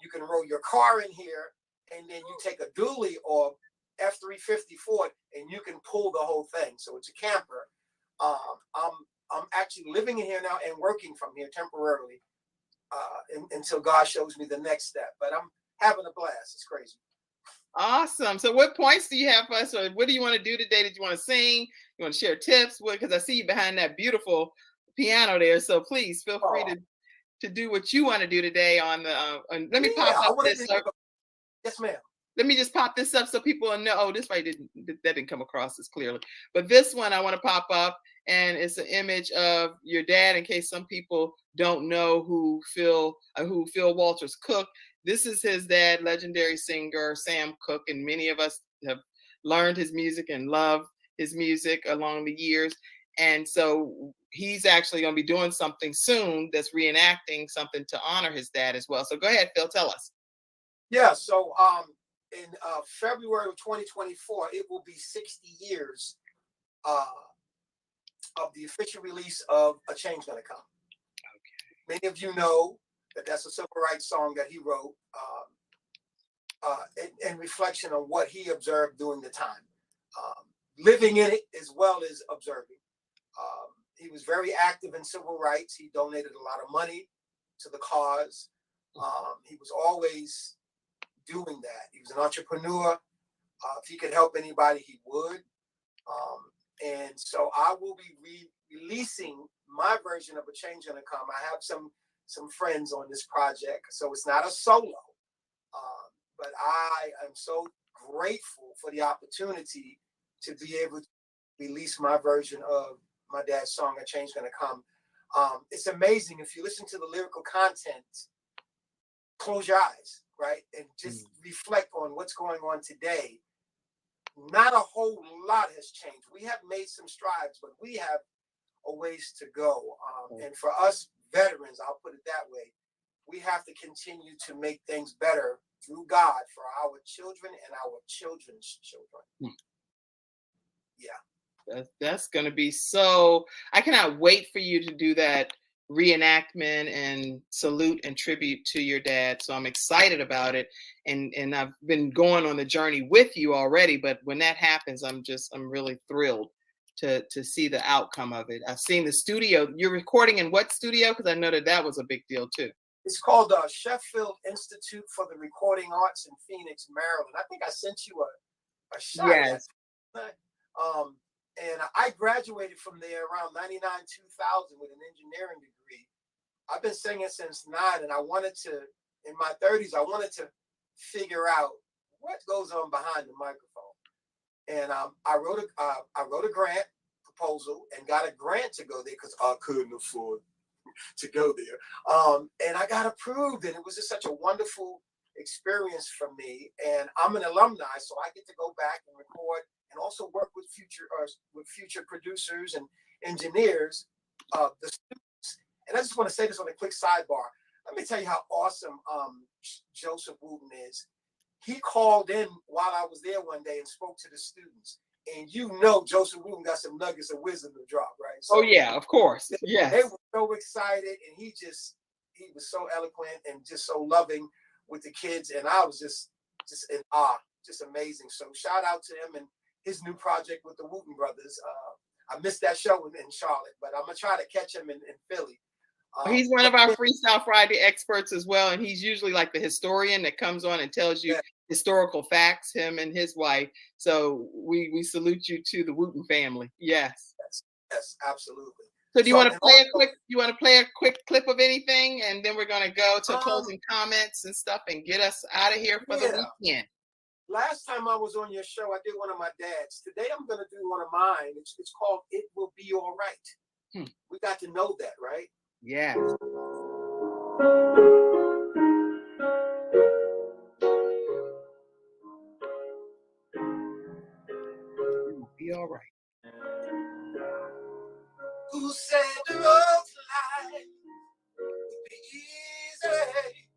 You can roll your car in here, and then you take a dually or F-350 Ford, and you can pull the whole thing. So it's a camper. I'm actually living in here now and working from here temporarily until God shows me the next step. But I'm having a blast. It's crazy. Awesome. So what points do you have for us? Or what do you want to do today? Did you want to sing? You want to share tips? Because I see you behind that beautiful piano there. So please feel free to do what you want to do today on the let me pop up this up. Yes, ma'am. Let me just pop this up so people know. Oh, this right didn't come across as clearly. But this one I want to pop up, and it's an image of your dad in case some people don't know who Phil Walters Cook. This is his dad, legendary singer Sam Cooke, and many of us have learned his music and love his music along the years. And so he's actually going to be doing something soon that's reenacting something to honor his dad as well. So go ahead, Phil, tell us. Yeah, so in February of 2024, it will be 60 years of the official release of A Change Gonna Come. Okay. Many of you know that that's a civil rights song that he wrote in reflection on what he observed during the time. Living in it as well as observing. He was very active in civil rights. He donated a lot of money to the cause. He was always doing that. He was an entrepreneur. If he could help anybody, he would. And so I will be releasing my version of A Change Gonna Come. I have some friends on this project, so it's not a solo. But I am so grateful for the opportunity to be able to release my version of my dad's song, A Change Gonna Come. It's amazing. If you listen to the lyrical content, close your eyes, right? And just reflect on what's going on today. Not a whole lot has changed. We have made some strides, but we have a ways to go. And for us veterans, I'll put it that way, we have to continue to make things better through God for our children and our children's children. Yeah. That's going to be so, I cannot wait for you to do that reenactment and salute and tribute to your dad. So I'm excited about it. And I've been going on the journey with you already, but when that happens, I'm really thrilled to see the outcome of it. I've seen the studio. You're recording in what studio? Because I know that was a big deal too. It's called Sheffield Institute for the Recording Arts in Phoenix, Maryland. I think I sent you a shot. Yes. And I graduated from there around 99, 2000 with an engineering degree. I've been singing since 9, and I wanted to, in my 30s, I wanted to figure out what goes on behind the microphone. And I wrote a grant proposal and got a grant to go there because I couldn't afford to go there. And I got approved, and it was just such a wonderful experience for me. And I'm an alumni, so I get to go back and record and also work with future producers and engineers, the students. And I just want to say this on a quick sidebar. Let me tell you how awesome Joseph Wooten is. He called in while I was there one day and spoke to the students. And you know Joseph Wooten got some nuggets of wisdom to drop, right? So, oh yeah, of course. Yeah. They were so excited, and he was so eloquent and just so loving with the kids. And I was just in awe, just amazing. So shout out to him. his new project with the Wooten brothers. I missed that show in Charlotte, but I'm gonna try to catch him in Philly. He's one of our Freestyle Friday experts as well, and he's usually like the historian that comes on and tells you historical facts. Him and his wife. So we salute you to the Wooten family. Yes. Yes, absolutely. So do you want to play a quick? You want to play a quick clip of anything, and then we're gonna go to closing comments and stuff, and get us out of here for the weekend. Last time I was on your show, I did one of my dad's. Today I'm gonna do one of mine. It's called "It Will Be All Right." We got to know that, right? Yeah. It will be all right. Who said the road to life would be easy?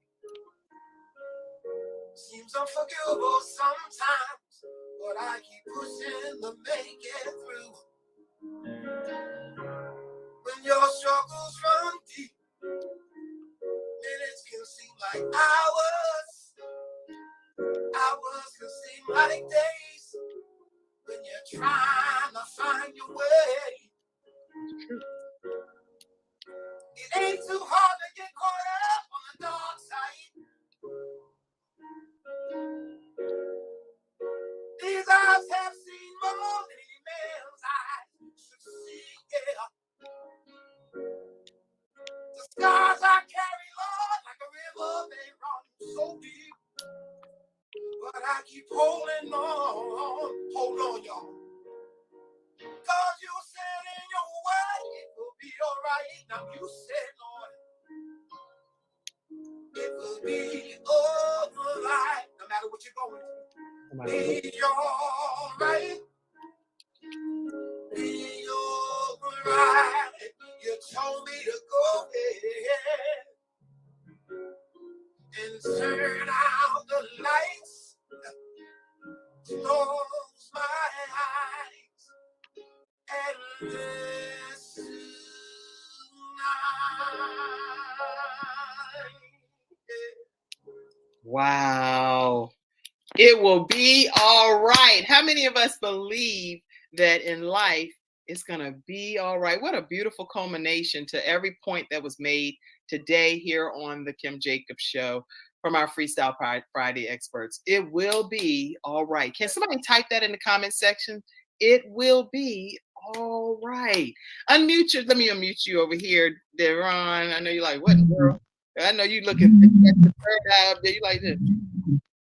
Seems unforgivable sometimes, but I keep pushing to make it through. When your struggles run deep, minutes can seem like hours. Hours can seem like days when you're trying to find your way. It ain't too hard to get caught up on the dark side. These eyes have seen more than any man's eyes should see, yeah. The scars I carry, Lord, like a river, they run so deep. But I keep holding on. Hold on, y'all. Cause you said in your word, it will be all right. Now you said, Lord, it will be all right. No matter what you're going through. Be all right. Be all right. You told me to go ahead and turn out the lights. Close my eyes and listen tonight. Wow. It will be all right. How many of us believe that in life it's going to be all right? What a beautiful culmination to every point that was made today here on the Kim Jacobs Show from our Freestyle Friday experts. It will be all right. Can somebody type that in the comment section? It will be all right. Unmute you. Let me unmute you over here, Deron. I know you're like, what in the world? I know you looking at the third eye up there. You like this.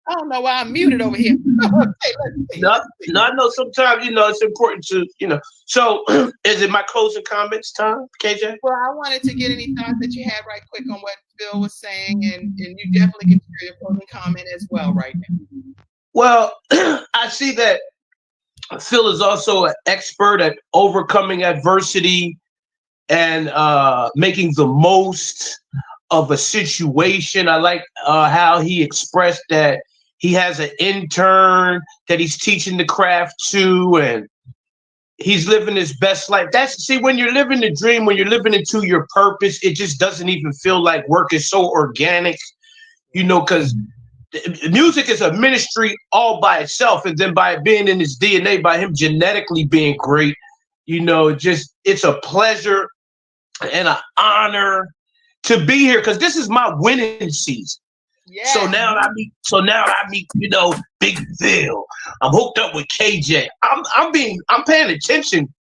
I don't know why I'm muted over here. No, I know sometimes, it's important to, So is it my closing comments time, KJ? Well, I wanted to get any thoughts that you had right quick on what Phil was saying, and you definitely can share your closing comment as well right now. Well, I see that Phil is also an expert at overcoming adversity and making the most of a situation. I like how he expressed that he has an intern that he's teaching the craft to, and he's living his best life. When you're living the dream, when you're living into your purpose, it just doesn't even feel like work. It's so organic, because music is a ministry all by itself. And then by it being in his DNA, by him genetically being great, it's a pleasure and an honor to be here, because this is my winning season. Yeah. So now I meet, Big Phil. I'm hooked up with KJ. I'm paying attention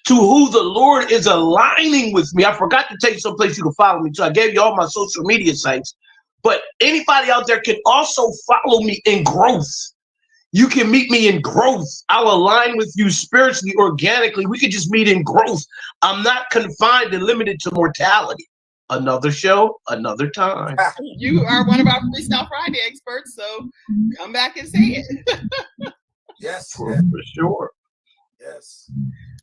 to who the Lord is aligning with me. I forgot to tell you someplace you can follow me. So I gave you all my social media sites. But anybody out there can also follow me in growth. You can meet me in growth. I'll align with you spiritually, organically. We could just meet in growth. I'm not confined and limited to mortality. Another show, another time. You are one of our Freestyle Friday experts, so come back and say it. Yes. For sure. Yes.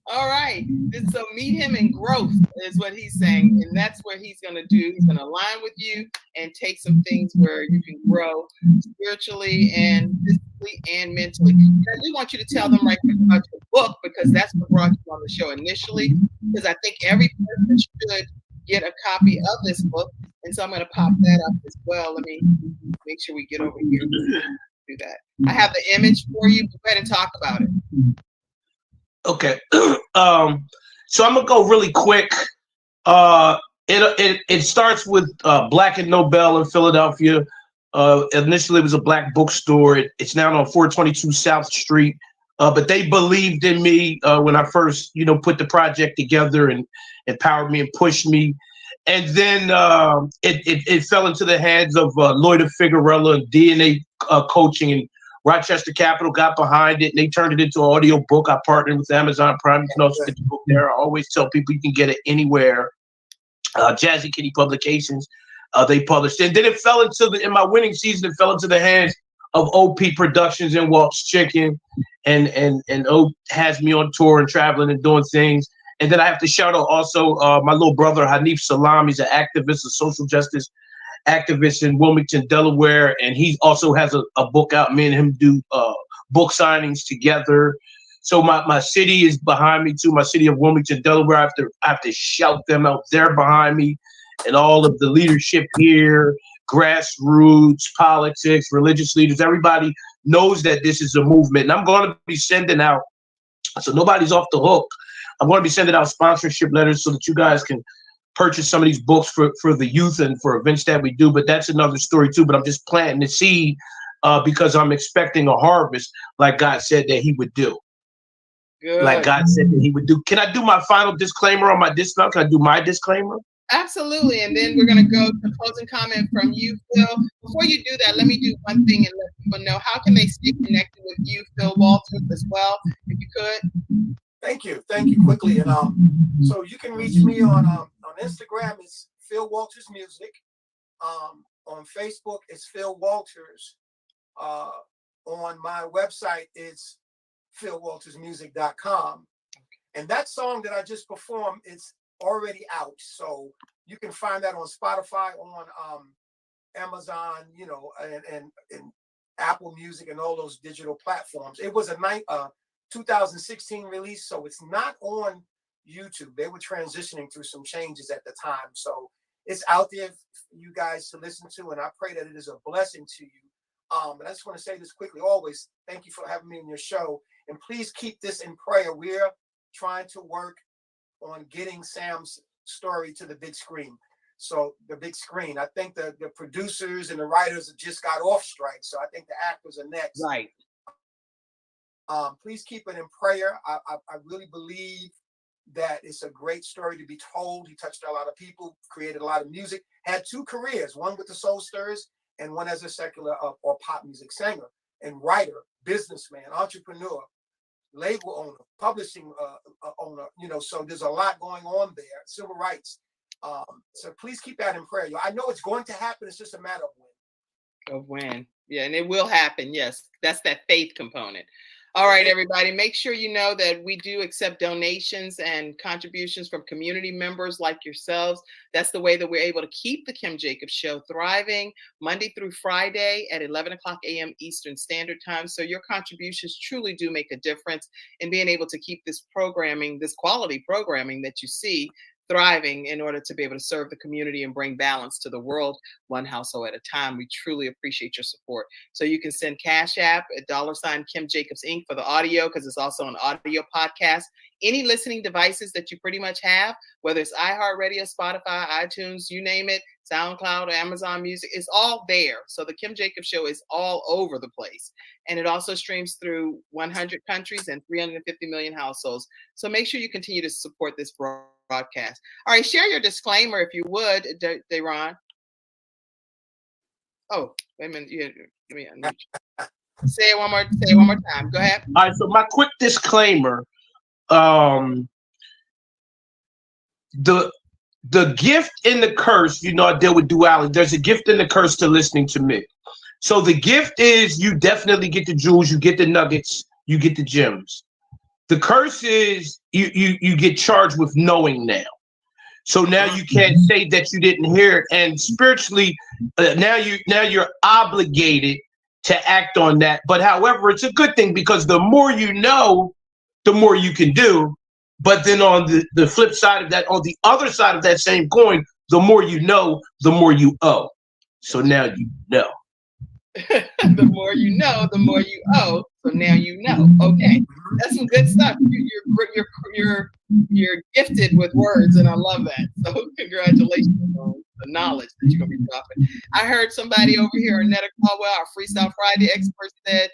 All right. So meet him in growth is what he's saying. And that's what he's going to do. He's going to align with you and take some things where you can grow spiritually and physically and mentally. And I do want you to tell them right quick about your book, because that's what brought you on the show initially. Because I think every person should get a copy of this book. And so I'm going to pop that up as well. Let me make sure we get over here. do that. I have the image for you. Go ahead and talk about it. Okay. So I'm gonna go really quick. It starts with Black and Nobel in Philadelphia. Initially, it was a black bookstore. It's now on 422 South Street. But they believed in me when I first, put the project together and empowered me and pushed me. And then it fell into the hands of Lloyd Figueroa and DNA Coaching, and Rochester Capital got behind it, and they turned it into an audio book. I partnered with Amazon Prime. You can also get the book there. I always tell people you can get it anywhere. Jazzy Kitty Publications, they published it. And then it fell into in my winning season, it fell into the hands of OP Productions and Walt's Chicken, and O has me on tour and traveling and doing things. And then I have to shout out also my little brother Hanif Salam. He's an activist, a social justice activist in Wilmington, Delaware, and he also has a book out. Me and him do book signings together. So my city is behind me too. My city of Wilmington, Delaware. I have to shout them out. They're behind me, and all of the leadership here, grassroots, politics, religious leaders. Everybody knows that this is a movement, and I'm going to be sending out. So nobody's off the hook. I'm going to be sending out sponsorship letters so that you guys can purchase some of these books for the youth and for events that we do. But that's another story too. But I'm just planting the seed because I'm expecting a harvest, like God said that He would do. Good. Like God said that He would do. Can I do my final disclaimer on my discount? Can I do my disclaimer? Absolutely. And then we're going to go to closing comment from you, Phil. Before you do that, let me do one thing and let people know how can they stay connected with you, Phil Walters, as well, if you could. Thank you quickly. And so you can reach me on Instagram. It's Phil Walters Music. On Facebook, it's Phil Walters. On my website, it's philwaltersmusic.com. And that song that I just performed, it's already out. So you can find that on Spotify, on Amazon, and Apple Music and all those digital platforms. It was a 2016 release, so it's not on YouTube. They were transitioning through some changes at the time. So it's out there for you guys to listen to, and I pray that it is a blessing to you. And I just want to say this quickly, always, thank you for having me on your show. And please keep this in prayer. We're trying to work on getting Sam's story to the big screen. So the big screen, I think the producers and the writers have just got off strike. So I think the actors are next. Right. Please keep it in prayer. I really believe that it's a great story to be told. He touched a lot of people, created a lot of music, had two careers, one with the Soul Stirrers and one as a secular or pop music singer and writer, businessman, entrepreneur, label owner, publishing owner, so there's a lot going on there, civil rights. So please keep that in prayer. I know it's going to happen. It's just a matter of when. Yeah, and it will happen. Yes, that's that faith component. All right, everybody, make sure you know that we do accept donations and contributions from community members like yourselves. That's the way that we're able to keep the Kim Jacobs Show thriving Monday through Friday at 11 o'clock a.m. Eastern Standard Time. So your contributions truly do make a difference in being able to keep this programming, this quality programming that you see, thriving in order to be able to serve the community and bring balance to the world, one household at a time. We truly appreciate your support. So you can send Cash App at $ Kim Jacobs Inc. for the audio, because it's also an audio podcast. Any listening devices that you pretty much have, whether it's iHeartRadio, Spotify, iTunes, you name it, SoundCloud, Amazon Music, it's all there. So the Kim Jacobs Show is all over the place. And it also streams through 100 countries and 350 million households. So make sure you continue to support this broadcast. All right, share your disclaimer if you would, Deron. Oh, wait a minute. Give me say it one more time. Go ahead. All right, so my quick disclaimer. The gift and the curse, I deal with duality. There's a gift and the curse to listening to me. So the gift is you definitely get the jewels, you get the nuggets, you get the gems. The curse is you get charged with knowing now. So now you can't say that you didn't hear it, and spiritually, now you're obligated to act on that. But however, it's a good thing because the more you know, the more you can do. But then on the flip side of that, on the other side of that same coin, the more you know, the more you owe. So now you know. The more you know, the more you owe. So now you know. Okay, that's some good stuff. You're gifted with words, and I love that. So congratulations on the knowledge that you're gonna be dropping. I heard somebody over here, Annetta Caldwell, our Freestyle Friday expert, said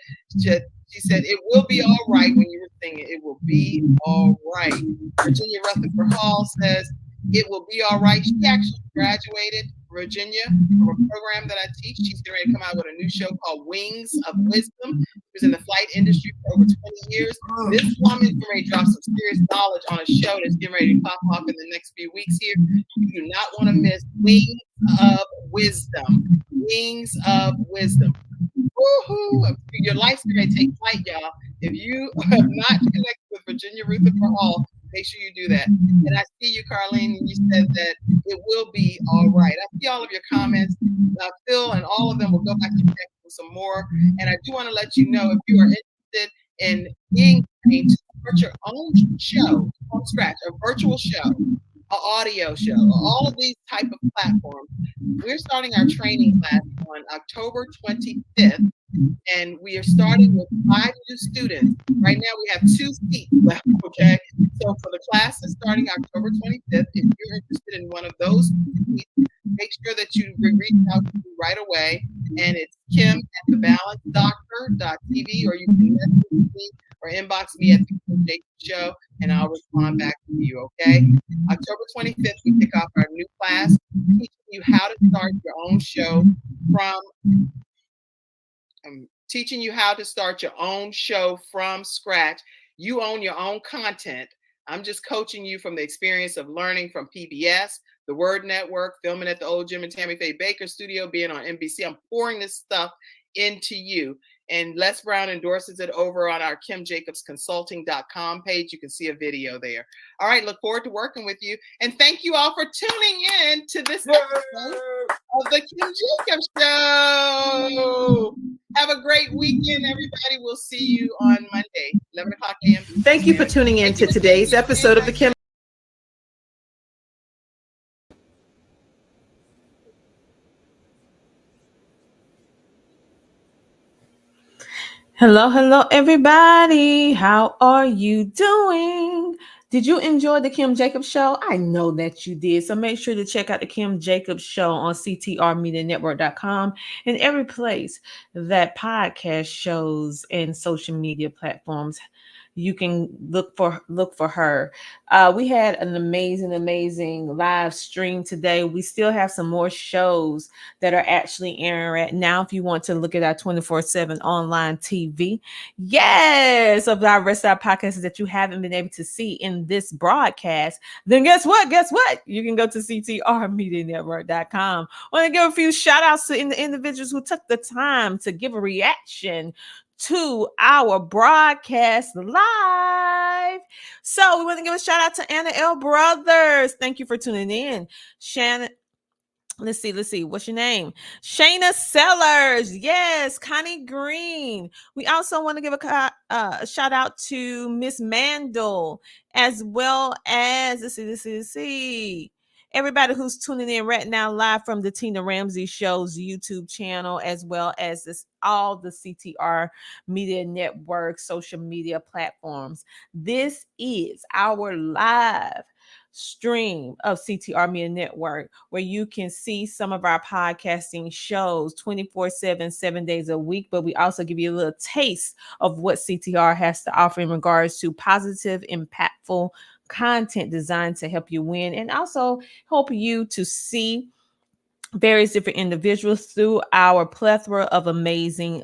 she said it will be all right when you were singing. It will be all right. Virginia Rutherford Hall says it will be all right. She actually graduated, Virginia, from a program that I teach. She's getting ready to come out with a new show called Wings of Wisdom. She was in the flight industry for over 20 years. This woman's getting ready to drop some serious knowledge on a show that's getting ready to pop off in the next few weeks here. You do not want to miss Wings of Wisdom. Wings of Wisdom. Woohoo! Your life's going to take flight, y'all. If you have not connected with Virginia Rutherford Hall, make sure you do that. And I see you, Carlene, and you said that it will be all right. I see all of your comments. Phil and all of them will go back and check for some more. And I do want to let you know, if you are interested in being trained to start your own show from scratch, a virtual show, an audio show, all of these type of platforms, we're starting our training class on October 25th. And we are starting with 5 new students. Right now we have 2 seats left, okay? So for the class that's starting October 25th, if you're interested in one of those seats, make sure that you reach out to me right away. And it's kim@thebalancedoctor.tv, or you can message me or inbox me at the Kim Jacobs Show, and I'll respond back to you, okay? October 25th, we kick off our new class, teaching you how to start your own show from teaching you how to start your own show from scratch. You own your own content. I'm just coaching you from the experience of learning from PBS, the Word Network, filming at the old Jim and Tammy Faye Baker studio, being on NBC. I'm pouring this stuff into you. And Les Brown endorses it over on our KimJacobsConsulting.com page. You can see a video there. All right, look forward to working with you. And thank you all for tuning in to this episode of the Kim Jacobs Show. Have a great weekend, everybody. We'll see you on Monday, 11 o'clock a.m. Thank you for tuning in to today's episode of the Kim. Hello, everybody. How are you doing? Did you enjoy the Kim Jacobs Show? I know that you did. So make sure to check out the Kim Jacobs Show on CTRmedianetwork.com and every place that podcast shows and social media platforms. You can look for her. We had an amazing live stream today. We still have some more shows that are actually airing right now. If you want to look at our 24/7 online TV, yes, of our rest of our podcasts that you haven't been able to see in this broadcast, then guess what? You can go to CTRmedianetwork.com. I want to give a few shout outs to the individuals who took the time to give a reaction to our broadcast live. So we want to give a shout out to Anna L. Brothers. Thank you for tuning in. Shannon. Let's see. What's your name? Shayna Sellers. Yes. Connie Green. We also want to give a shout out to Miss Mandel, as well as, let's see. Everybody who's tuning in right now live from the Tina Ramsey Show's YouTube channel, as well as all the CTR Media Network social media platforms. This is our live stream of CTR Media Network, where you can see some of our podcasting shows 24/7, 7 days a week. But we also give you a little taste of what CTR has to offer in regards to positive, impactful content designed to help you win and also help you to see various different individuals through our plethora of amazing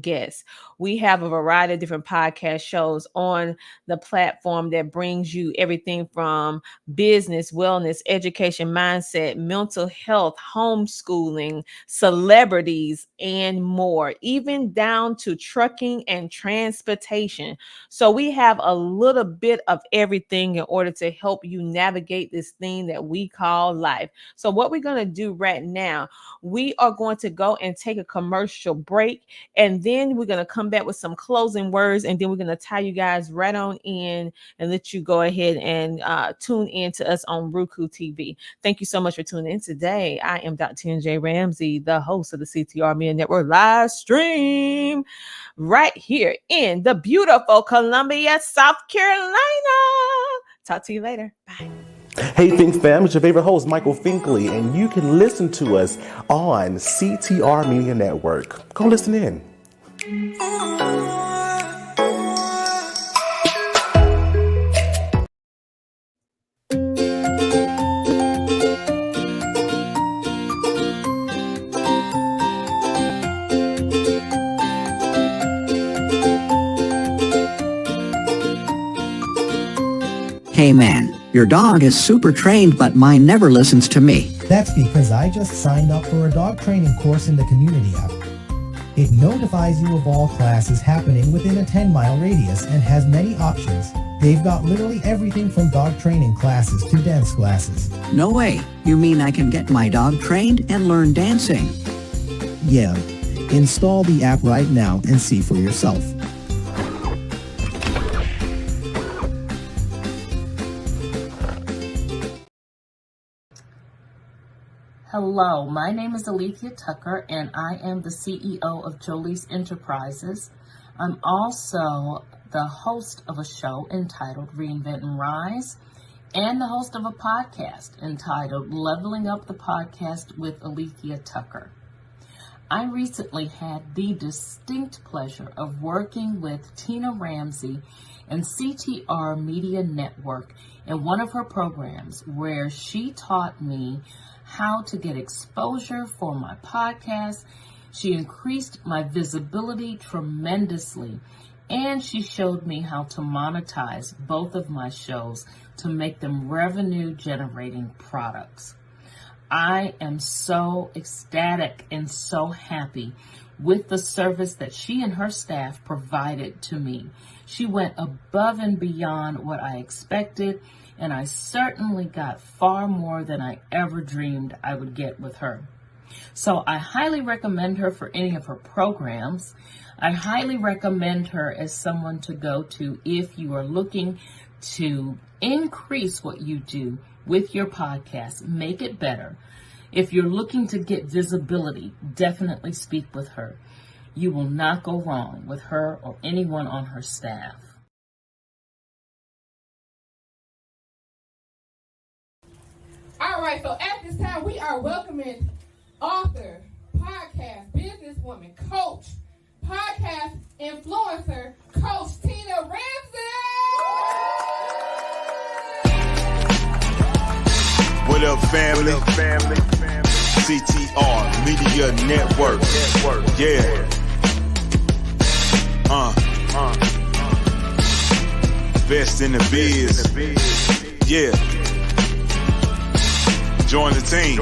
guests. We have a variety of different podcast shows on the platform that brings you everything from business, wellness, education, mindset, mental health, homeschooling, celebrities, and more, even down to trucking and transportation. So we have a little bit of everything in order to help you navigate this thing that we call life. So what we're going to do right at now. We are going to go and take a commercial break, and then we're going to come back with some closing words, and then we're going to tie you guys right on in and let you go ahead and tune in to us on Roku TV. Thank you so much for tuning in today. I am Dr. T.J. Ramsey, the host of the CTR Media Network live stream right here in the beautiful Columbia, South Carolina. Talk to you later. Bye. Hey Think Fam, it's your favorite host, Michael Finkley, and you can listen to us on CTR Media Network. Go listen in. Hey man, your dog is super trained, but mine never listens to me. That's because I just signed up for a dog training course in the community app. It notifies you of all classes happening within a 10-mile radius and has many options. They've got literally everything from dog training classes to dance classes. No way. You mean I can get my dog trained and learn dancing? Yeah. Install the app right now and see for yourself. Hello, my name is Alethea Tucker, and I am the CEO of Jolie's Enterprises. I'm also the host of a show entitled Reinvent and Rise, and the host of a podcast entitled Leveling Up the Podcast with Alethea Tucker. I recently had the distinct pleasure of working with Tina Ramsey and CTR Media Network in one of her programs where she taught me how to get exposure for my podcast. She increased my visibility tremendously, and she showed me how to monetize both of my shows to make them revenue generating products. I am so ecstatic and so happy with the service that she and her staff provided to me. She went above and beyond what I expected, and I certainly got far more than I ever dreamed I would get with her. So I highly recommend her for any of her programs. I highly recommend her as someone to go to if you are looking to increase what you do with your podcast, make it better. If you're looking to get visibility, definitely speak with her. You will not go wrong with her or anyone on her staff. All right, so at this time, we are welcoming author, podcast, businesswoman, coach, podcast influencer, Coach Tina Ramsey. What up, family? CTR Media Network. Yeah. Best in the biz. Yeah. Join the team.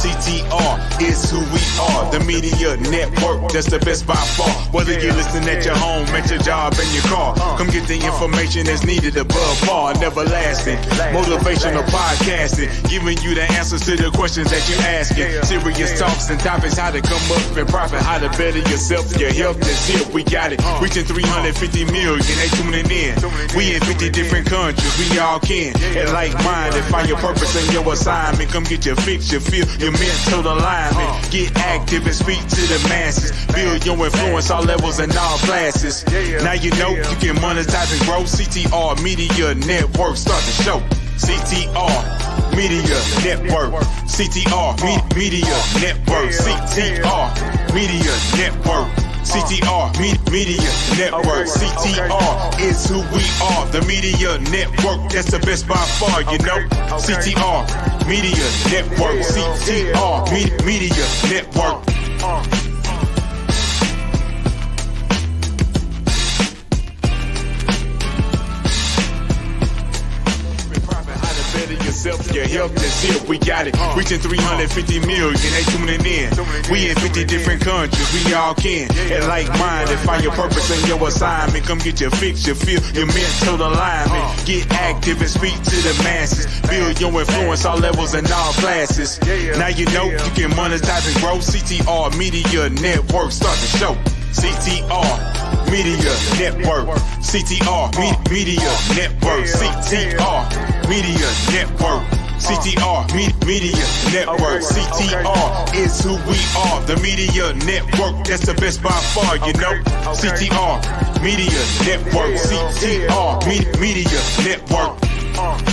CTR is who we are, the media network, that's the best by far. Whether you listen at your home, at your job, in your car, come get the information that's needed above par. Neverlasting, motivational podcasting, giving you the answers to the questions that you're asking. Serious talks and topics, how to come up and profit, how to better yourself, your health is here. We got it, reaching 350 million, they tuning in. We in 50 different countries, we all can. And like minded, find your purpose and your assignment. Come get your fix, your feel, your mental alignment. Get active and speak to the masses. Build your influence all levels and all classes. Now you know you can monetize and grow. CTR Media Network, start the show. CTR Media Network. CTR Media Network. CTR Media Network. CTR Media Network. CTR is who we are. The media network, that's the best by far, you know. CTR Media Network. CTR Media Network. yourself, your health, that's it. We got it. Reaching 350 million, they tuning in. We in 50 different countries, we all can. And like minded, find your purpose and your assignment. Come get your fix, your feel, your mental alignment. Get active and speak to the masses. Build your influence, all levels and all classes. Now you know you can monetize and grow. CTR Media Network, start the show. CTR Media Network. CTR Media Network. CTR Media Network. CTR Media Network. CTR is who we are. The Media Network, that's the best by far, you know. CTR Media Network. CTR Media Network.